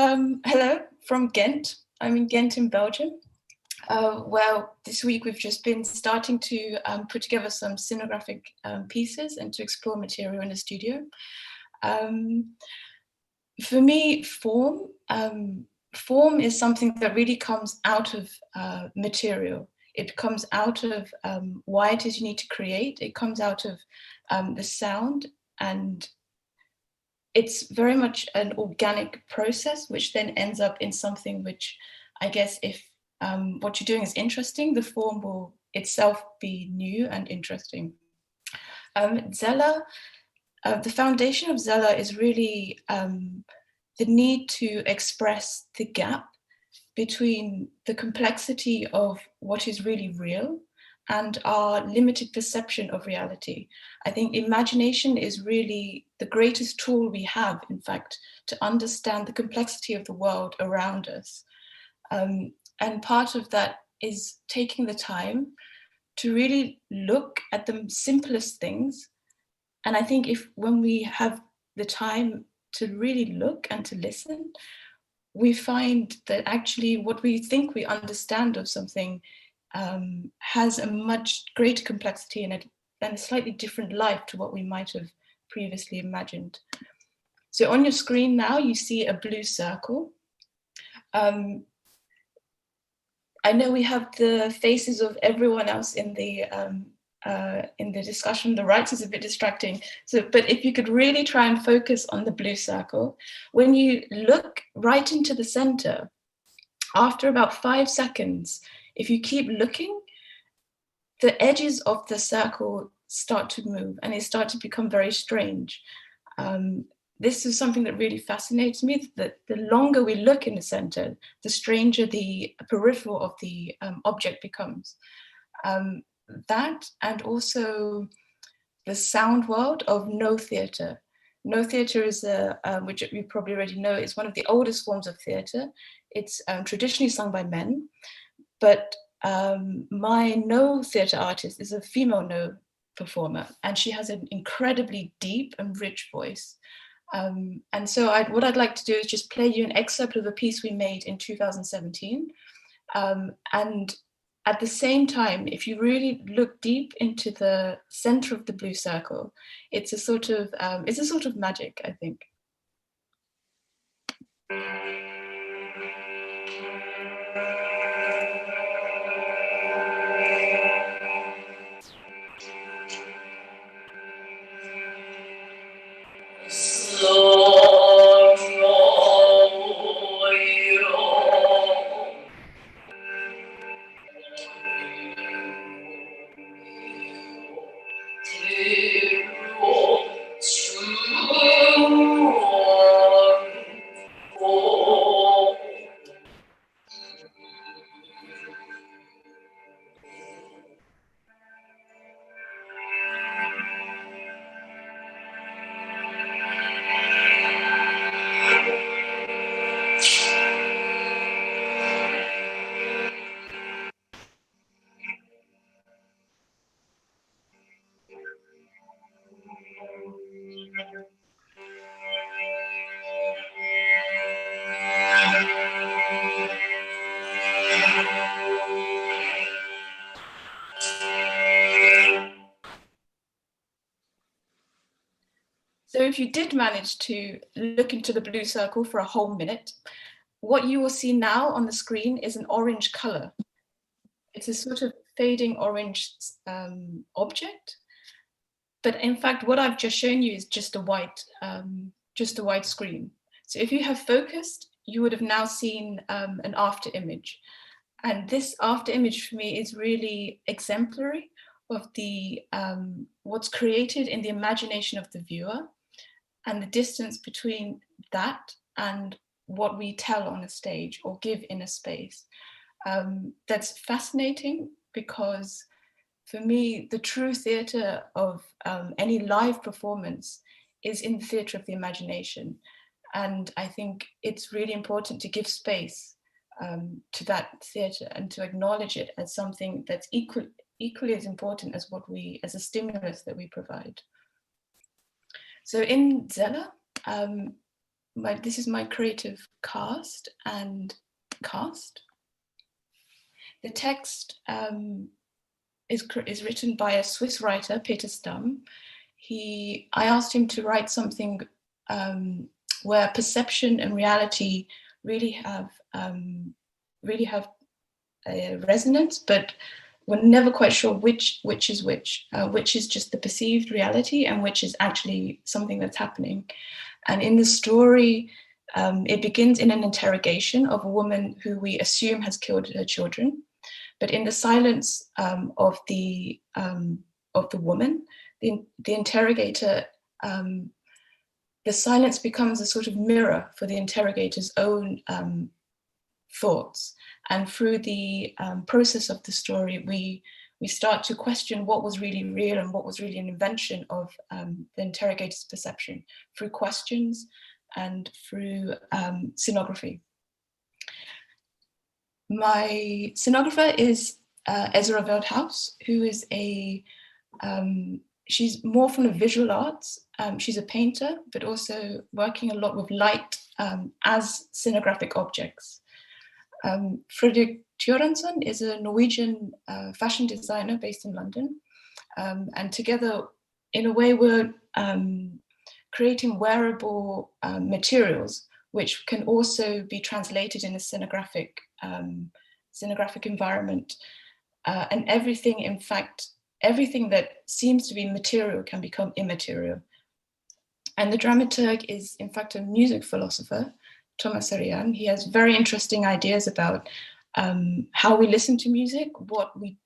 hello from Ghent. I'm in Ghent in Belgium. Well, this week we've just been starting to put together some scenographic pieces and to explore material in the studio. For me, form is something that really comes out of material. It comes out of why it is you need to create. It comes out of the sound, and it's very much an organic process, which then ends up in something which, I guess, if what you're doing is interesting, the form will itself be new and interesting. Zelle, the foundation of Zelle is really the need to express the gap between the complexity of what is really real and our limited perception of reality. I think imagination is really the greatest tool we have, in fact, to understand the complexity of the world around us. And part of that is taking the time to really look at the simplest things. And I think when we have the time to really look and to listen, we find that actually what we think we understand of something has a much greater complexity and a slightly different life to what we might have previously imagined. So on your screen now, you see a blue circle. I know we have the faces of everyone else in the discussion. The right is a bit distracting. But if you could really try and focus on the blue circle, when you look right into the center, after about 5 seconds, if you keep looking, the edges of the circle start to move and they start to become very strange. This is something that really fascinates me, that the longer we look in the center, the stranger the peripheral of the object becomes. That, and also the sound world of no theater. No theater is, which you probably already know, is one of the oldest forms of theater. It's traditionally sung by men, but my no theater artist is a female no performer, and she has an incredibly deep and rich voice. And so what I'd like to do is just play you an excerpt of a piece we made in 2017. And at the same time, if you really look deep into the center of the blue circle, it's a sort of magic, I think. So if you did manage to look into the blue circle for a whole minute, what you will see now on the screen is an orange color. It's a sort of fading orange object. But in fact, what I've just shown you is just a white screen. So if you have focused, you would have now seen an after image. And this after image for me is really exemplary of the what's created in the imagination of the viewer and the distance between that and what we tell on a stage or give in a space. That's fascinating because for me, the true theatre of any live performance is in the theatre of the imagination. And I think it's really important to give space to that theatre and to acknowledge it as something that's equally as important as as a stimulus that we provide. So in Zella, this is my creative cast and cast. The text is written by a Swiss writer, Peter Stamm. I asked him to write something where perception and reality really have a resonance, but we're never quite sure which is which is just the perceived reality and which is actually something that's happening. And in the story, it begins in an interrogation of a woman who we assume has killed her children. But in the silence of the woman, the interrogator, the silence becomes a sort of mirror for the interrogator's own thoughts. And through the process of the story, we start to question what was really real and what was really an invention of the interrogator's perception through questions and through scenography. My scenographer is Ezra Veldhaus, who is she's more from the visual arts. She's a painter, but also working a lot with light as scenographic objects. Fredrik Tjorensson is a Norwegian fashion designer based in London. And together, in a way, we're creating wearable materials, which can also be translated in a scenographic environment. And everything, in fact, everything that seems to be material can become immaterial. And the dramaturg is, in fact, a music philosopher, Thomas Arian. He has very interesting ideas about how we listen to music, what we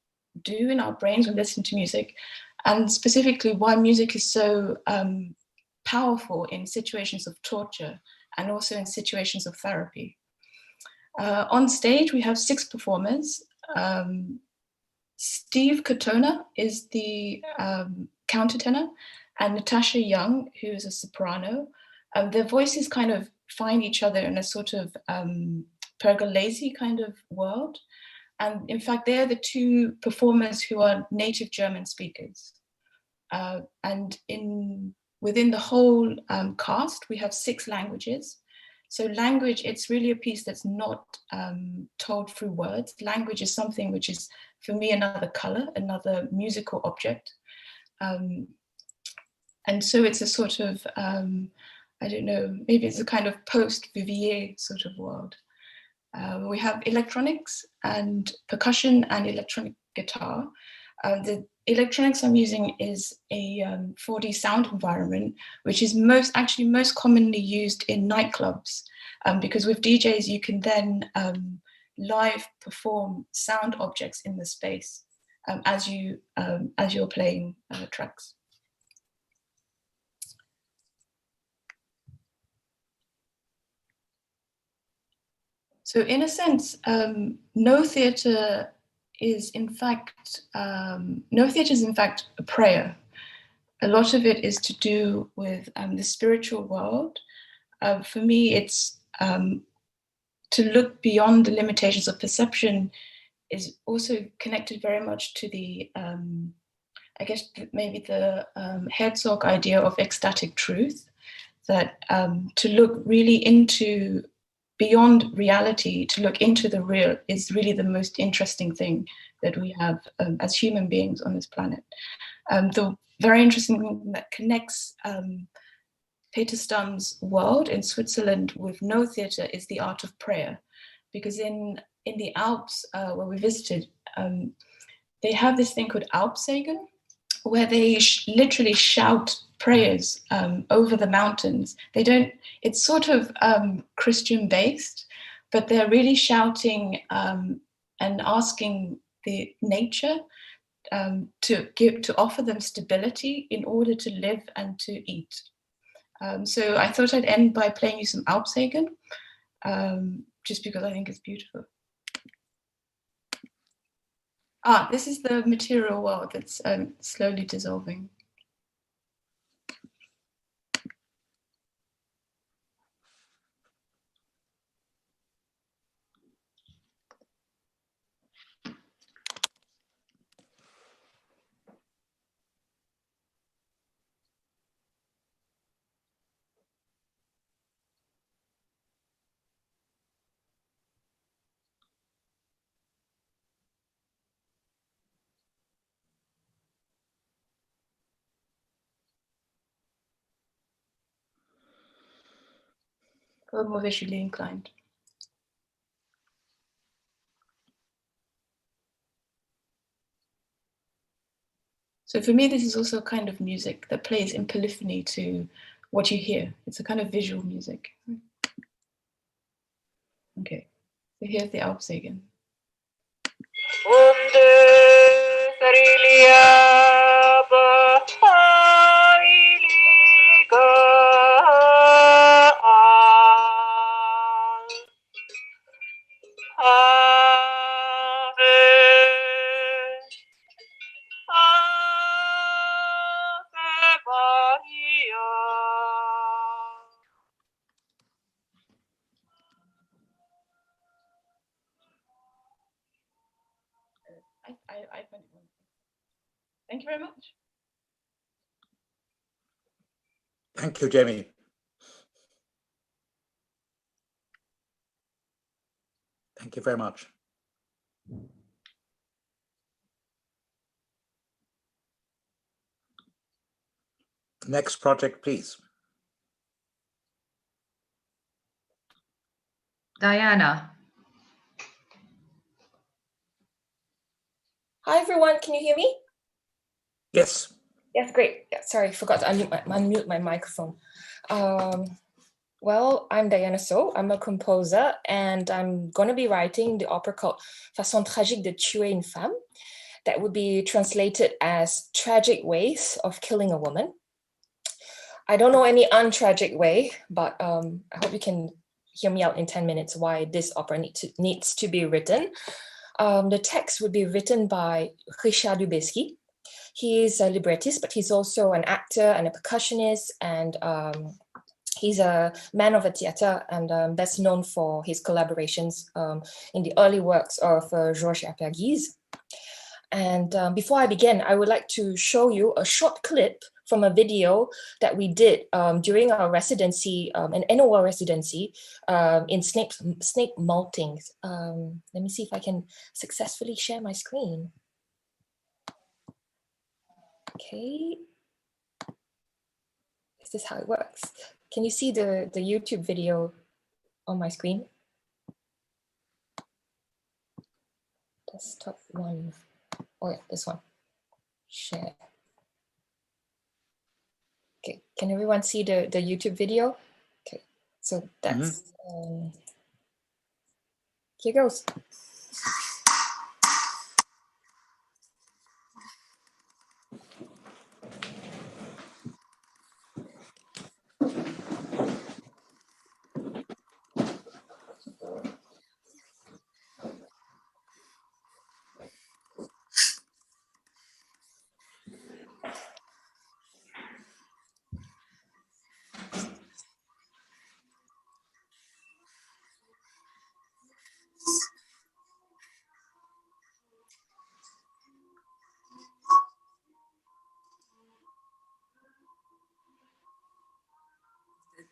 do in our brains when we listen to music, and specifically why music is so powerful in situations of torture and also in situations of therapy. On stage, we have 6 performers. Steve Katona is the countertenor, and Natasha Young, who is a soprano. Their voices kind of find each other in a sort of Pergolesi kind of world. And in fact, they're the 2 performers who are native German speakers. And within the whole cast, we have 6 languages. So language, it's really a piece that's not told through words. Language is something which is, for me, another color, another musical object. And so it's a sort of, I don't know, maybe it's a kind of post-Vivier sort of world. We have electronics and percussion and electronic guitar. The electronics I'm using is a 4D sound environment, which is most commonly used in nightclubs, because with DJs you can then live perform sound objects in the space as you're playing tracks. So in a sense, no theatre is in fact a prayer. A lot of it is to do with the spiritual world. For me, it's to look beyond the limitations of perception is also connected very much to the, I guess maybe the Herzog idea of ecstatic truth, that to look really into beyond reality, to look into the real is really the most interesting thing that we have as human beings on this planet. The very interesting thing that connects Peter Stamm's world in Switzerland with no theatre is the art of prayer, because in the Alps where we visited, they have this thing called Alpsegen, where they literally shout prayers over the mountains. They don't. It's sort of Christian based, but they're really shouting and asking the nature to offer them stability in order to live and to eat. So I thought I'd end by playing you some Alpsegen, just because I think it's beautiful. This is the material world that's slowly dissolving. Or more visually inclined. So for me, this is also a kind of music that plays in polyphony to what you hear. It's a kind of visual music. Okay, so here's the Alpsegen. I find it wonderful. Thank you very much. Thank you, Jamie. Thank you very much. Next project, please. Diana. Hi, everyone. Can you hear me? Yes. Yes, great. Yeah, sorry, I forgot to unmute my microphone. Well, I'm Diana So. I'm a composer, and I'm going to be writing the opera called Façon tragique de tuer une femme. That would be translated as Tragic Ways of Killing a Woman. I don't know any untragic way, but I hope you can hear me out in 10 minutes why this opera needs to be written. The text would be written by Richard Lubezki. He is a librettist, but he's also an actor and a percussionist, and he's a man of the theater and best known for his collaborations in the early works of Georges Apergise. And before I begin, I would like to show you a short clip from a video that we did during our residency, an NOL residency in snake malting. Let me see if I can successfully share my screen. Okay. This is how it works. Can you see the YouTube video on my screen? Desktop one. Oh yeah, this one. Share. Okay, can everyone see the YouTube video? Okay, so that's, here goes.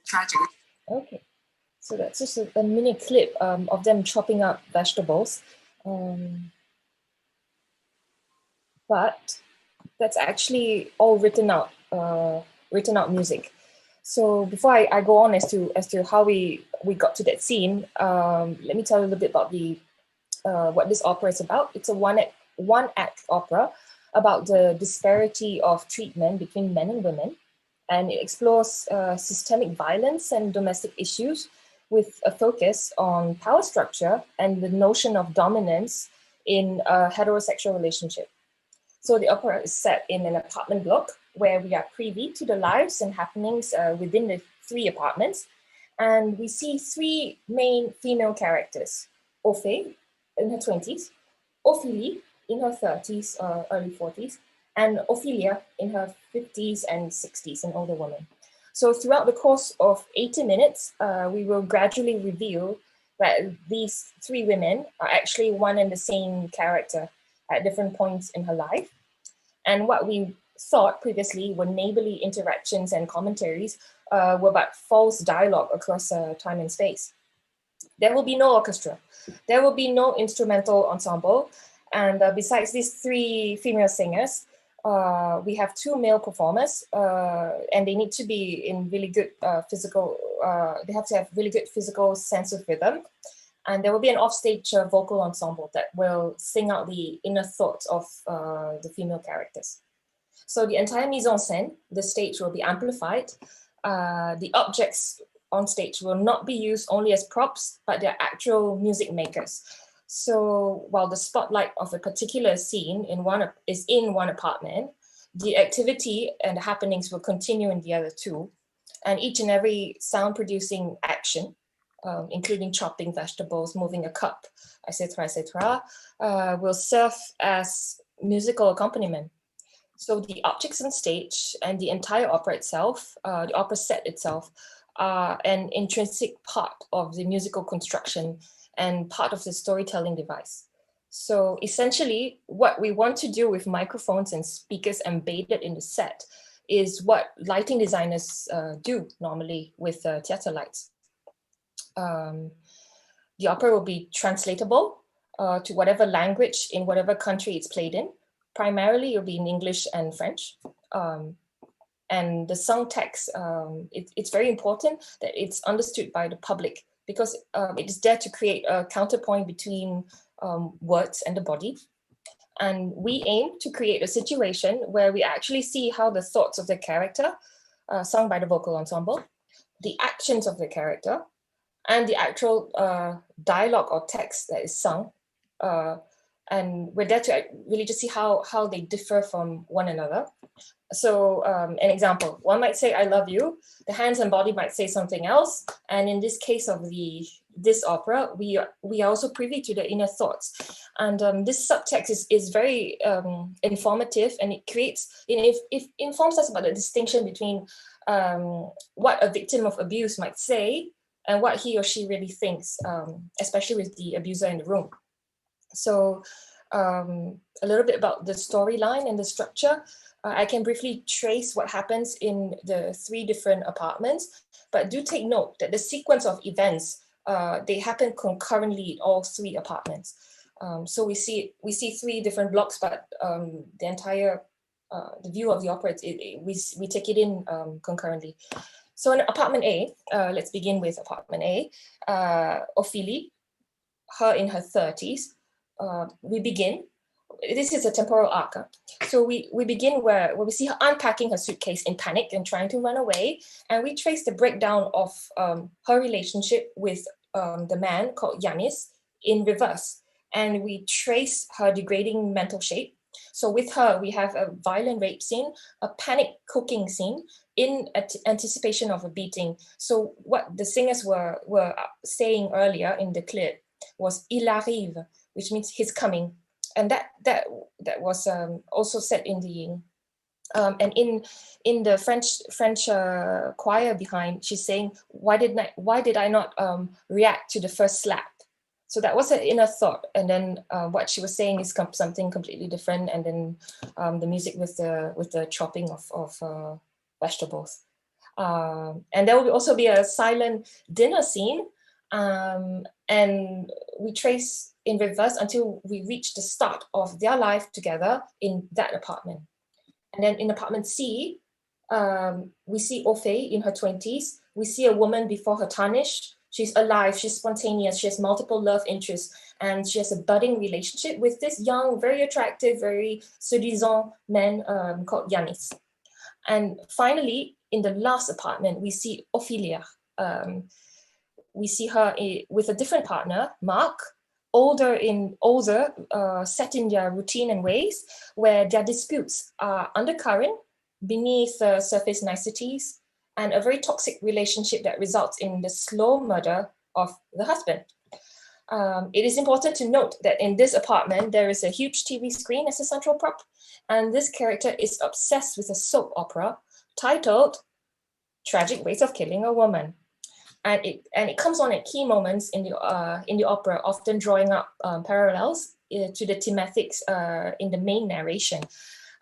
Tragic. Okay, so that's just a mini clip of them chopping up vegetables. But that's actually all written out music. So before I go on as to how we got to that scene, let me tell you a little bit about the what this opera is about. It's a one act opera about the disparity of treatment between men and women, and it explores systemic violence and domestic issues with a focus on power structure and the notion of dominance in a heterosexual relationship. So the opera is set in an apartment block where we are privy to the lives and happenings within the 3 apartments. And we see 3 main female characters: Ophe in her 20s, Ophélie in her 30s, early 40s, and Ophelia in her 50s and 60s, an older woman. So throughout the course of 80 minutes, we will gradually reveal that these 3 women are actually one and the same character at different points in her life. And what we thought previously were neighborly interactions and commentaries were about false dialogue across time and space. There will be no orchestra. There will be no instrumental ensemble. And besides these 3 female singers, we have 2 male performers, and they need to be in really good physical, they have to have really good physical sense of rhythm. And there will be an offstage vocal ensemble that will sing out the inner thoughts of the female characters. So the entire mise en scène, the stage will be amplified. The objects on stage will not be used only as props, but they're actual music makers. So while the spotlight of a particular scene is in one apartment, the activity and the happenings will continue in the other 2. And each and every sound producing action, including chopping vegetables, moving a cup, etc., will serve as musical accompaniment. So the objects on stage and the entire opera itself, the opera set itself, are an intrinsic part of the musical construction and part of the storytelling device. So essentially, what we want to do with microphones and speakers embedded in the set is what lighting designers do normally with theater lights. The opera will be translatable to whatever language in whatever country it's played in. Primarily, it'll be in English and French. And the song text, it's very important that it's understood by the public, because it is there to create a counterpoint between words and the body. And we aim to create a situation where we actually see how the thoughts of the character, sung by the vocal ensemble, the actions of the character, and the actual dialogue or text that is sung. And we're there to really just see how they differ from one another. So an example, one might say, "I love you." The hands and body might say something else. And in this case of this opera, we are also privy to the inner thoughts. And this subtext is very informative, and it informs us about the distinction between what a victim of abuse might say and what he or she really thinks, especially with the abuser in the room. So a little bit about the storyline and the structure. I can briefly trace what happens in the 3 different apartments, but do take note that the sequence of events, they happen concurrently in all 3 apartments. So we see 3 different blocks, but the entire the view of the opera, we take it in concurrently. So in apartment A, let's begin with apartment A. Ophélie, her in her 30s. We begin. This is a temporal arc. So we begin where we see her unpacking her suitcase in panic and trying to run away. And we trace the breakdown of her relationship with the man called Yanis in reverse. And we trace her degrading mental shape. So with her, we have a violent rape scene, a panic cooking scene in anticipation of a beating. So what the singers were saying earlier in the clip was "Il arrive," which means he's coming. And that was also set in the and in the French choir behind, she's saying, why did I not react to the first slap? So that was her inner thought, and then what she was saying is something completely different. And then the music with the chopping of vegetables, and there will also be a silent dinner scene, and we trace in reverse until we reach the start of their life together in that apartment. And then in apartment C, We see Orphée in her 20s. We see a woman before her tarnished. She's alive, she's spontaneous, she has multiple love interests, and she has a budding relationship with this young, very attractive, very séduisant man called Yanis. And finally, in the last apartment, we see Ophelia. We see her with a different partner, Mark, older, set in their routine and ways, where their disputes are undercurrent, beneath surface niceties, and a very toxic relationship that results in the slow murder of the husband. It is important to note that in this apartment, there is a huge TV screen as a central prop, and this character is obsessed with a soap opera titled Tragic Ways of Killing a Woman. And it comes on at key moments in the opera, often drawing up parallels to the thematics in the main narration.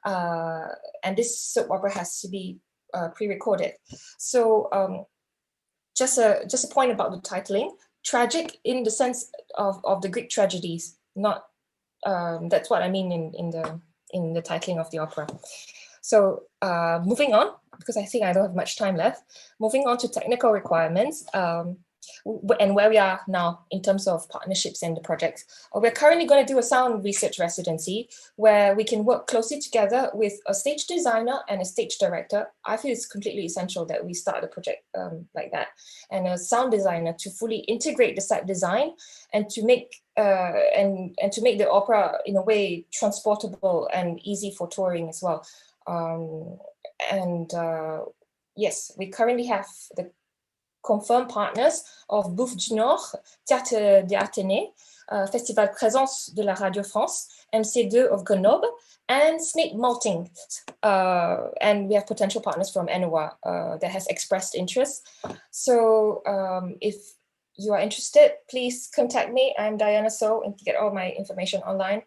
And this soap opera has to be pre-recorded. So just a point about the titling: tragic in the sense of the Greek tragedies. Not that's what I mean in the titling of the opera. So moving on, because I think I don't have much time left. Moving on to technical requirements and where we are now in terms of partnerships and the projects. We're currently going to do a sound research residency where we can work closely together with a stage designer and a stage director. I feel it's completely essential that we start a project like that, and a sound designer to fully integrate the set design and to make the opera in a way transportable and easy for touring as well. Yes, we currently have the confirmed partners of Bouffe du Nord, Théâtre des Athénées, Festival Présence de la Radio France, MC2 of Grenoble, and Snape Malting. And we have potential partners from NOA that has expressed interest. So if you are interested, please contact me. I'm Diana So, and you get all my information online.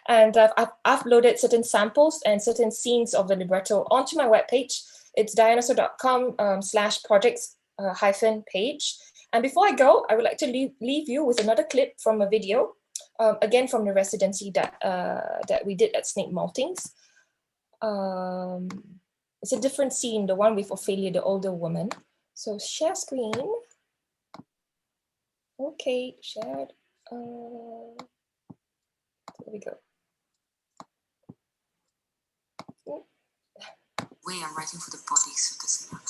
And I've uploaded certain samples and certain scenes of the libretto onto my webpage. It's dianaso.com/projects-page. And before I go, I would like to leave you with another clip from a video, again from the residency that we did at Snape Maltings. It's a different scene, the one with Ophelia, the older woman. So share screen. Okay, shared. There we go. Way I'm writing for the bodies of the singer.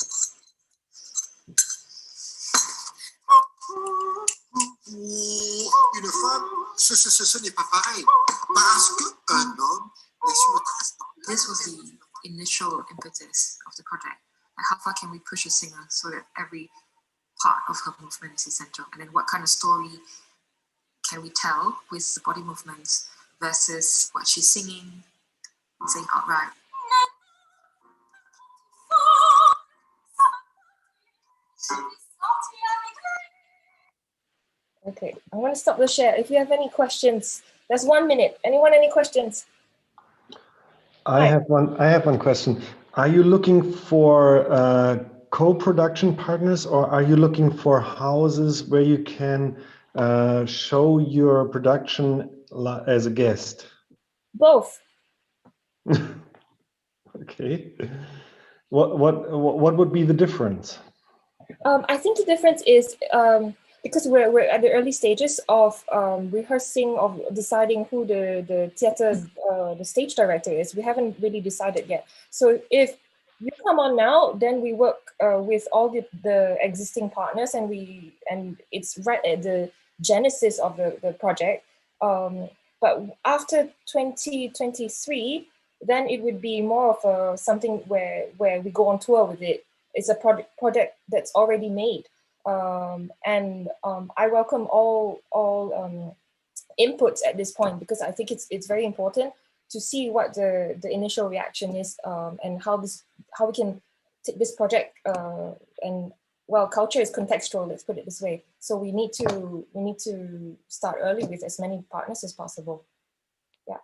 Une femme, ce n'est pas pareil. Parce qu'un homme laisse une trace. This was the initial impetus of the project. Like, how far can we push a singer so that every part of her movement is essential? And then what kind of story can we tell with the body movements versus what she's singing and saying outright? Okay, I'm going to stop the share. If you have any questions, there's 1 minute. Anyone, any questions? I have one question. Are you looking for co-production partners, or are you looking for houses where you can show your production as a guest? Both. Okay. What would be the difference? I think the difference is because we're at the early stages of rehearsing, of deciding who the theater, the stage director is. We haven't really decided yet. So if you come on now, then we work with all the existing partners, and it's right at the genesis of the project. But after 2023, then it would be more of something where we go on tour with it. It's a project that's already made. I welcome all inputs at this point, because I think it's very important to see what the initial reaction is, and how we can take this project and, well, culture is contextual, let's put it this way. So we need to start early with as many partners as possible. Yeah.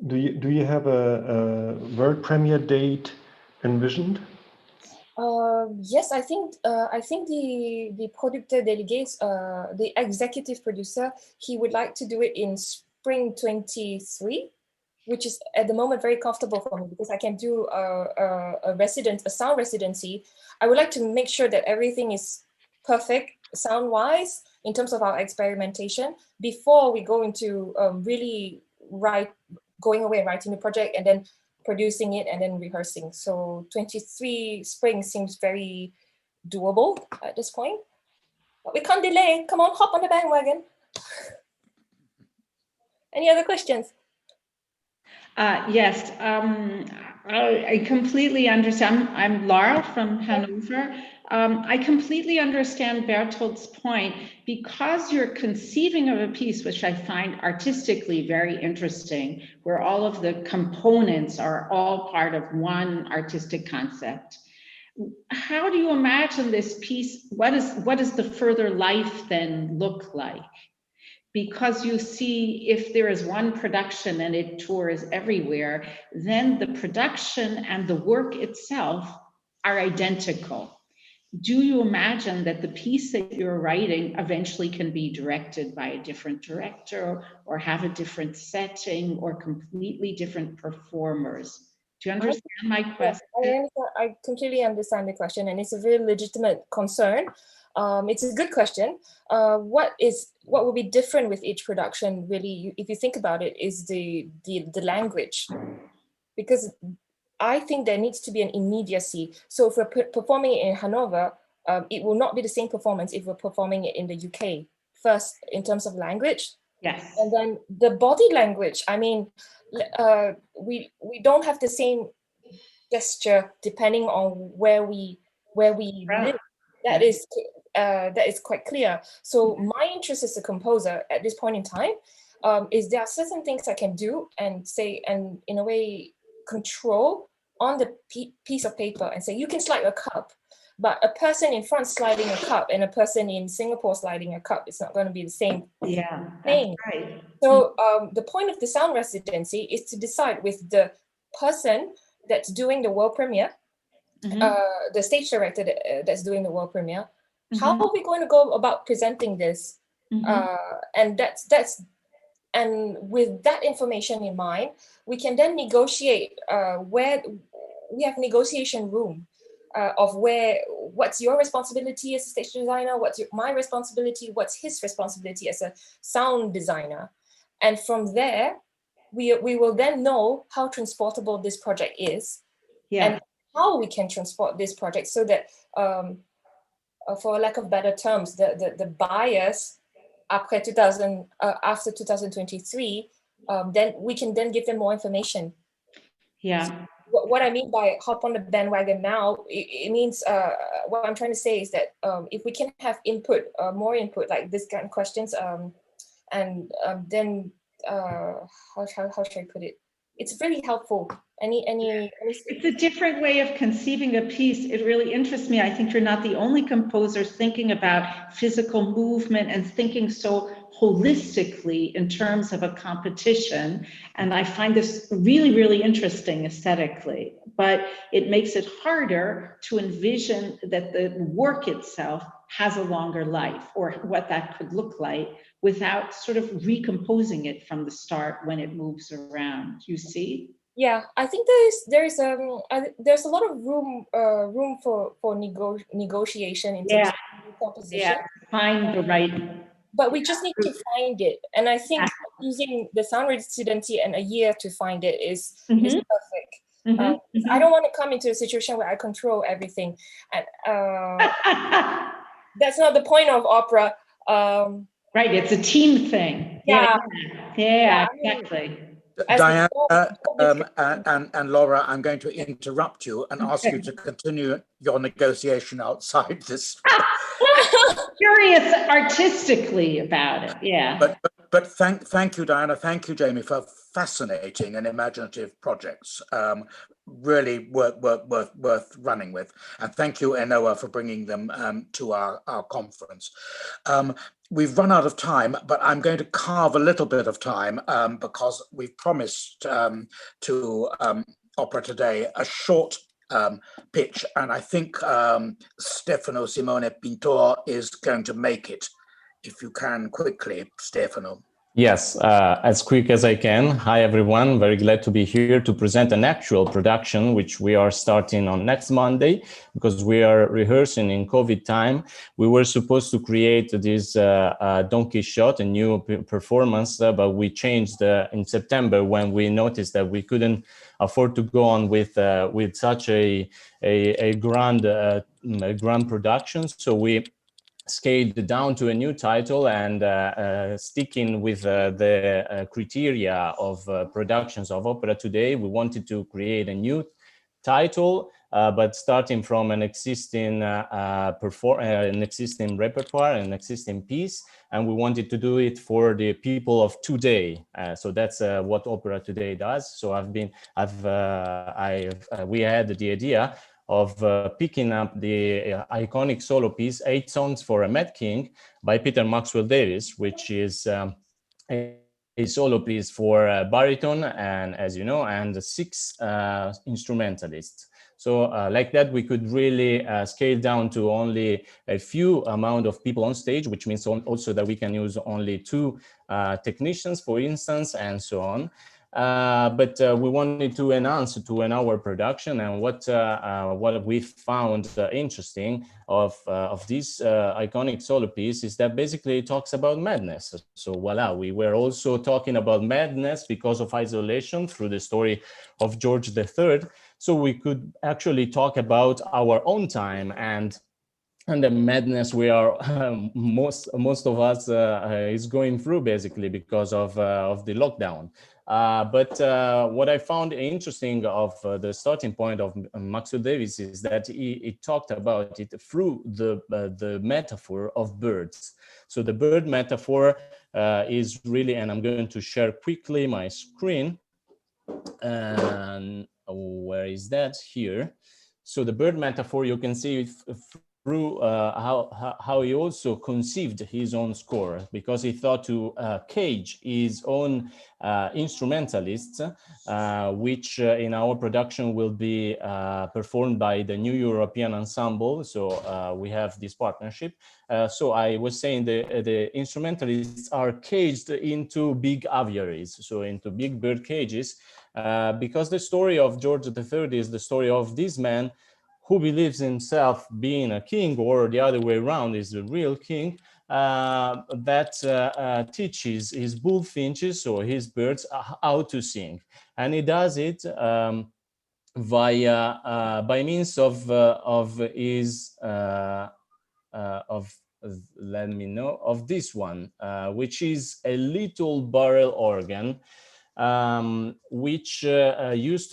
Do you have a world premiere date envisioned? Yes, I think the producteur délégué, the executive producer, he would like to do it in spring 23. which is at the moment very comfortable for me because I can do a sound residency. I would like to make sure that everything is perfect sound-wise in terms of our experimentation before we go into really going away and writing the project and then producing it and then rehearsing. So 23 spring seems very doable at this point. But we can't delay. Come on, hop on the bandwagon. Any other questions? Yes, I completely understand. I'm Laura from Hanover. I completely understand Berthold's point because you're conceiving of a piece, which I find artistically very interesting, where all of the components are all part of one artistic concept. How do you imagine this piece? What does the further life then look like? Because you see, if there is one production and it tours everywhere, then the production and the work itself are identical. Do you imagine that the piece that you're writing eventually can be directed by a different director or have a different setting or completely different performers? Do you understand my question? Yes, I completely understand the question, and it's a very legitimate concern. It's a good question. What will be different with each production, really, if you think about it, is the language, because I think there needs to be an immediacy. So if we're performing it in Hanover, it will not be the same performance if we're performing it in the UK. First, in terms of language, yes, and then the body language. I mean, we don't have the same gesture depending on where we live. That is quite clear. So my interest as a composer at this point in time is there are certain things I can do and say, and in a way control on the piece of paper and say, you can slide a cup, but a person in front sliding a cup and a person in Singapore sliding a cup, it's not going to be the same thing. Right. So the point of the sound residency is to decide with the person that's doing the world premiere, the stage director that's doing the world premiere, how are we going to go about presenting this? And with that information in mind, we can then negotiate where we have negotiation room of what's your responsibility as a stage designer, what's my responsibility, what's his responsibility as a sound designer. And from there, we will then know how transportable this project is and how we can transport this project so that, for lack of better terms, the buyers after 2023, then we can then give them more information. Yeah. What I mean by hop on the bandwagon now, it means what I'm trying to say is that if we can have input, more input, like this kind of questions, and then how should I put it? It's really helpful. It's a different way of conceiving a piece. It really interests me. I think you're not the only composer thinking about physical movement and thinking so holistically in terms of a competition. And I find this really, really interesting aesthetically, but it makes it harder to envision that the work itself has a longer life or what that could look like without sort of recomposing it from the start when it moves around. You see? Yeah, I think there's a lot of room for negotiation in terms of composition. Yeah, find the right. But we just need to find it, and I think using the sound residency and a year to find it is perfect. I don't want to come into a situation where I control everything, and that's not the point of opera. Right, it's a team thing. Yeah, exactly. Diana and Laura, I'm going to interrupt you and ask you to continue your negotiation outside this. Curious artistically about it, yeah. But thank you, Diana. Thank you, Jamie, for fascinating and imaginative projects. Really worth running with. And thank you, Enoa, for bringing them to our conference. We've run out of time, but I'm going to carve a little bit of time because we've promised to Opera Today a short pitch, and I think Stefano Simone Pintor is going to make it. If you can quickly, Stefano. Yes, as quick as I can. Hi, everyone. Very glad to be here to present an actual production, which we are starting on next Monday, because we are rehearsing in COVID time. We were supposed to create this Don Quixote, a new performance, but we changed in September when we noticed that we couldn't afford to go on with such a grand production. So we scaled down to a new title, and sticking with the criteria of productions of opera today, we wanted to create a new title, but starting from an existing repertoire, an existing piece, and we wanted to do it for the people of today. So that's what Opera Today does. So we had the idea of picking up the iconic solo piece, 8 Songs for a Mad King by Peter Maxwell Davies, which is a solo piece for baritone, and as you know, and 6 instrumentalists. So like that, we could really scale down to only a few amount of people on stage, which means also that we can use only 2 technicians, for instance, and so on. But we wanted to enhance to an hour production, and what we found interesting of this iconic solo piece is that basically it talks about madness. So voila, we were also talking about madness because of isolation through the story of George III. So we could actually talk about our own time and the madness we are most of us is going through, basically because of the lockdown. But what I found interesting of the starting point of Maxwell Davies is that he talked about it through the metaphor of birds. So the bird metaphor is really, and I'm going to share quickly my screen. And where is that? Here. So the bird metaphor, you can see through how he also conceived his own score, because he thought to cage his own instrumentalists, which in our production will be performed by the New European Ensemble. So we have this partnership. So I was saying the instrumentalists are caged into big aviaries, so into big bird cages, because the story of George III is the story of this man who believes himself being a king, or the other way around, is the real king, that teaches his bullfinches, or his birds, how to sing. And he does it by means of his of this one, which is a little barrel organ, which used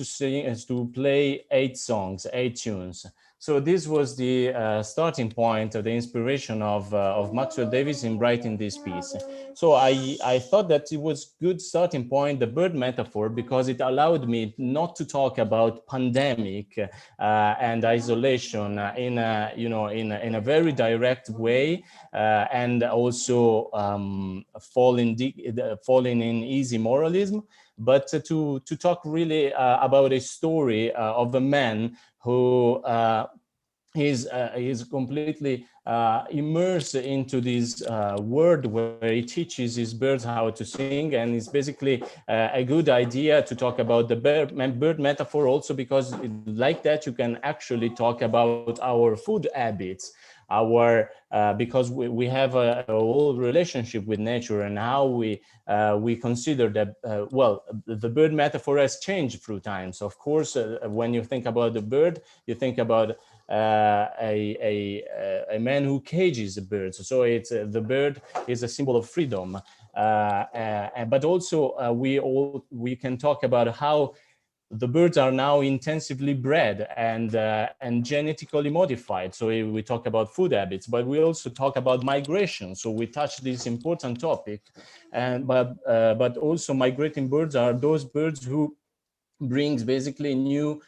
to play 8 songs, 8 tunes. So this was the starting point, the inspiration of Maxwell Davies in writing this piece. So I thought that it was good starting point, the bird metaphor, because it allowed me not to talk about pandemic and isolation in a very direct way, and also falling in easy moralism, but to talk really about a story of a man who is completely immersed into this world where he teaches his birds how to sing. And it's basically a good idea to talk about the bird metaphor also, because like that you can actually talk about our food habits, because we have a whole relationship with nature, and how we consider that, well, the bird metaphor has changed through time. So of course, when you think about the bird, you think about a man who cages the birds. So it's the bird is a symbol of freedom, but also we can talk about how the birds are now intensively bred and genetically modified. So we talk about food habits, but we also talk about migration. So we touch this important topic, but also migrating birds are those birds who brings basically new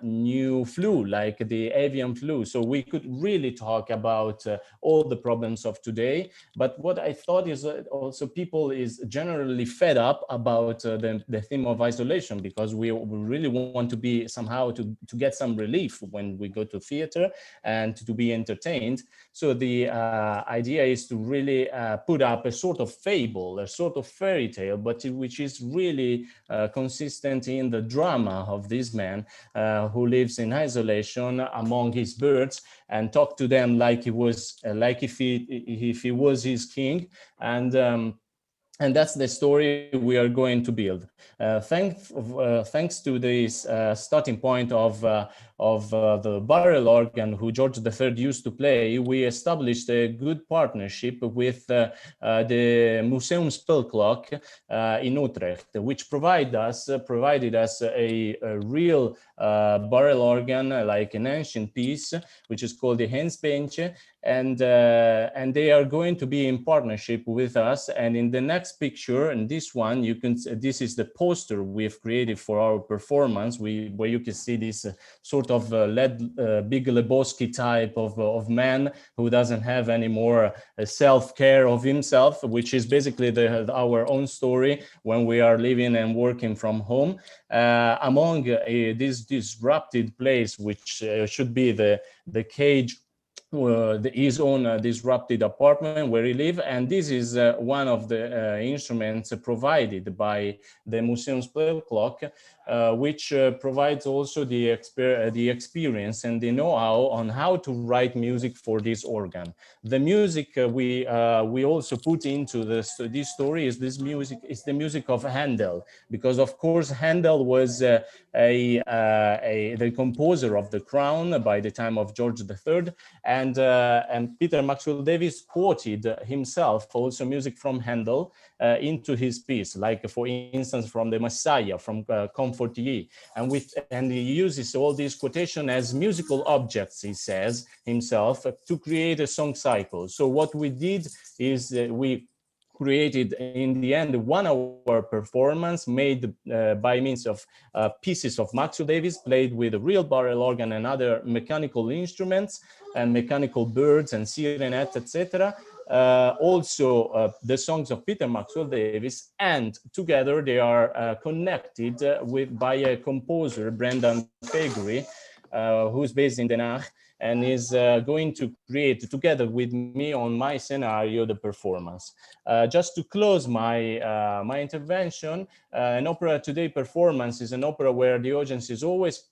new flu, like the avian flu. So we could really talk about all the problems of today. But what I thought is also people is generally fed up about the theme of isolation, because we really want to be somehow to get some relief when we go to theater and to be entertained. So the idea is to really put up a sort of fable, a sort of fairy tale, but which is really consistent in the drama of this man who lives in isolation among his birds and talk to them like he was, like if he was his king. And that's the story we are going to build. Thanks to this starting point of the barrel organ who George III used to play, we established a good partnership with the Museum Spelklok in Utrecht, which provided us a real barrel organ, like an ancient piece, which is called the Hensbench, and they are going to be in partnership with us. And in the next picture, and this one, you can, this is the poster we've created for our performance, where you can see this sort of Big Lebowski type of man who doesn't have any more self-care of himself, which is basically our own story when we are living and working from home among this disrupted place, which should be the cage, his own disrupted apartment where he lives. And this is one of the instruments provided by the Museum Spelklok, which provides also the experience and the know-how on how to write music for this organ. The music we also put into this story is the music of Handel, because of course Handel was the composer of the Crown by the time of George III, and Peter Maxwell Davies quoted himself also music from Handel into his piece, like for instance from the Messiah, from Comfort Ye, and he uses all these quotations as musical objects, he says himself, to create a song cycle. So what we did is we created in the end 1 hour performance made by means of pieces of Maxwell Davies played with a real barrel organ and other mechanical instruments and mechanical birds and sirenet, etc. Also the songs of Peter Maxwell Davies, and together they are connected by a composer, Brendan Fagery, who's based in Den Haag, and is going to create together with me on my scenario the performance. Just to close my my intervention, an Opera Today performance is an opera where the audience is always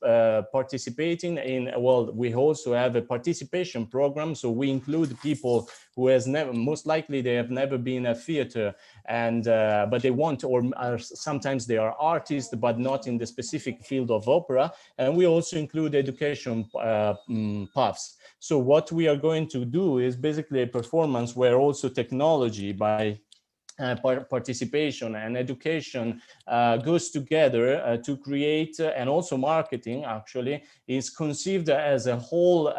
participating in, well, we also have a participation program, so we include people who has never, most likely they have never been a theater, and but they want, or sometimes they are artists but not in the specific field of opera, and we also include education paths. So what we are going to do is basically a performance where also technology by participation and education goes together to create, and also marketing actually is conceived as a whole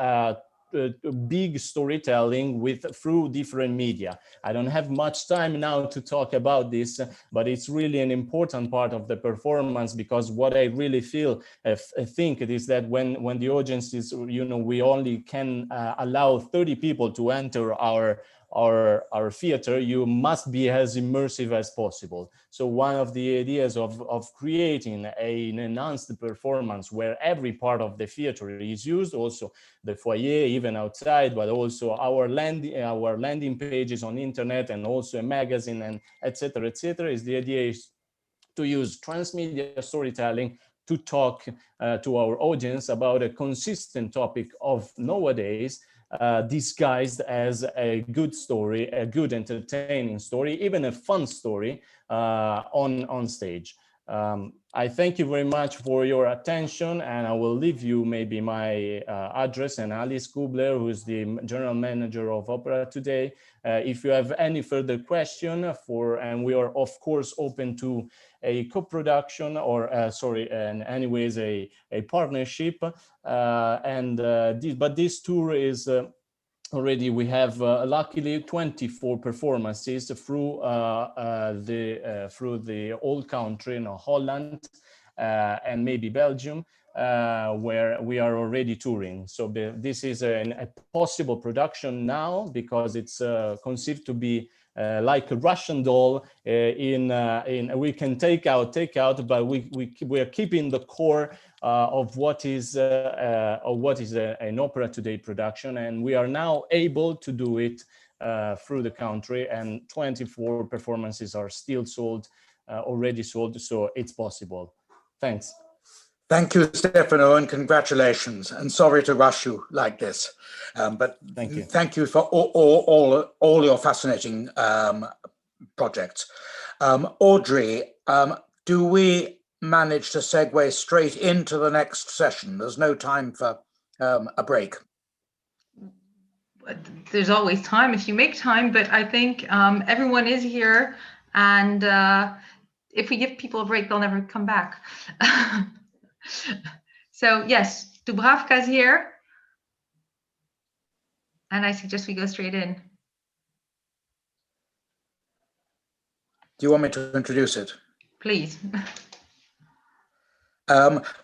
big storytelling through different media. I don't have much time now to talk about this, but it's really an important part of the performance, because what I really think it is that when the audience is, you know, we only can allow 30 people to enter our theater, you must be as immersive as possible. So one of the ideas of creating an enhanced performance where every part of the theater is used, also the foyer, even outside, but also our landing pages on internet, and also a magazine, and etc., is the idea is to use transmedia storytelling to talk to our audience about a consistent topic of nowadays, disguised as a good story, a good entertaining story, even a fun story on stage. I thank you very much for your attention, and I will leave you maybe my address, and Alice Kubler, who is the general manager of Opera Today. If you have any further question and we are of course open to a co-production or in anyways a partnership, but this tour is already, we have luckily 24 performances through the whole country, Holland and maybe Belgium, where we are already touring. So this is a possible production now because it's conceived to be like a Russian doll. We can take out, but we are keeping the core of what is an opera today production, and we are now able to do it through the country, and 24 performances are still sold, already sold, so it's possible. Thanks. Thank you, Stefano, and congratulations. And sorry to rush you like this, but thank you for all your fascinating projects. Audrey, do we manage to segue straight into the next session? There's no time for a break. There's always time if you make time, but I think everyone is here, and if we give people a break, they'll never come back. So yes, Dubravka's here, and I suggest we go straight in. Do you want me to introduce it? Please.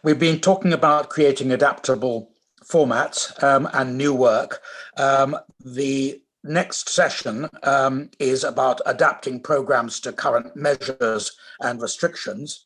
We've been talking about creating adaptable formats and new work. The next session is about adapting programs to current measures and restrictions.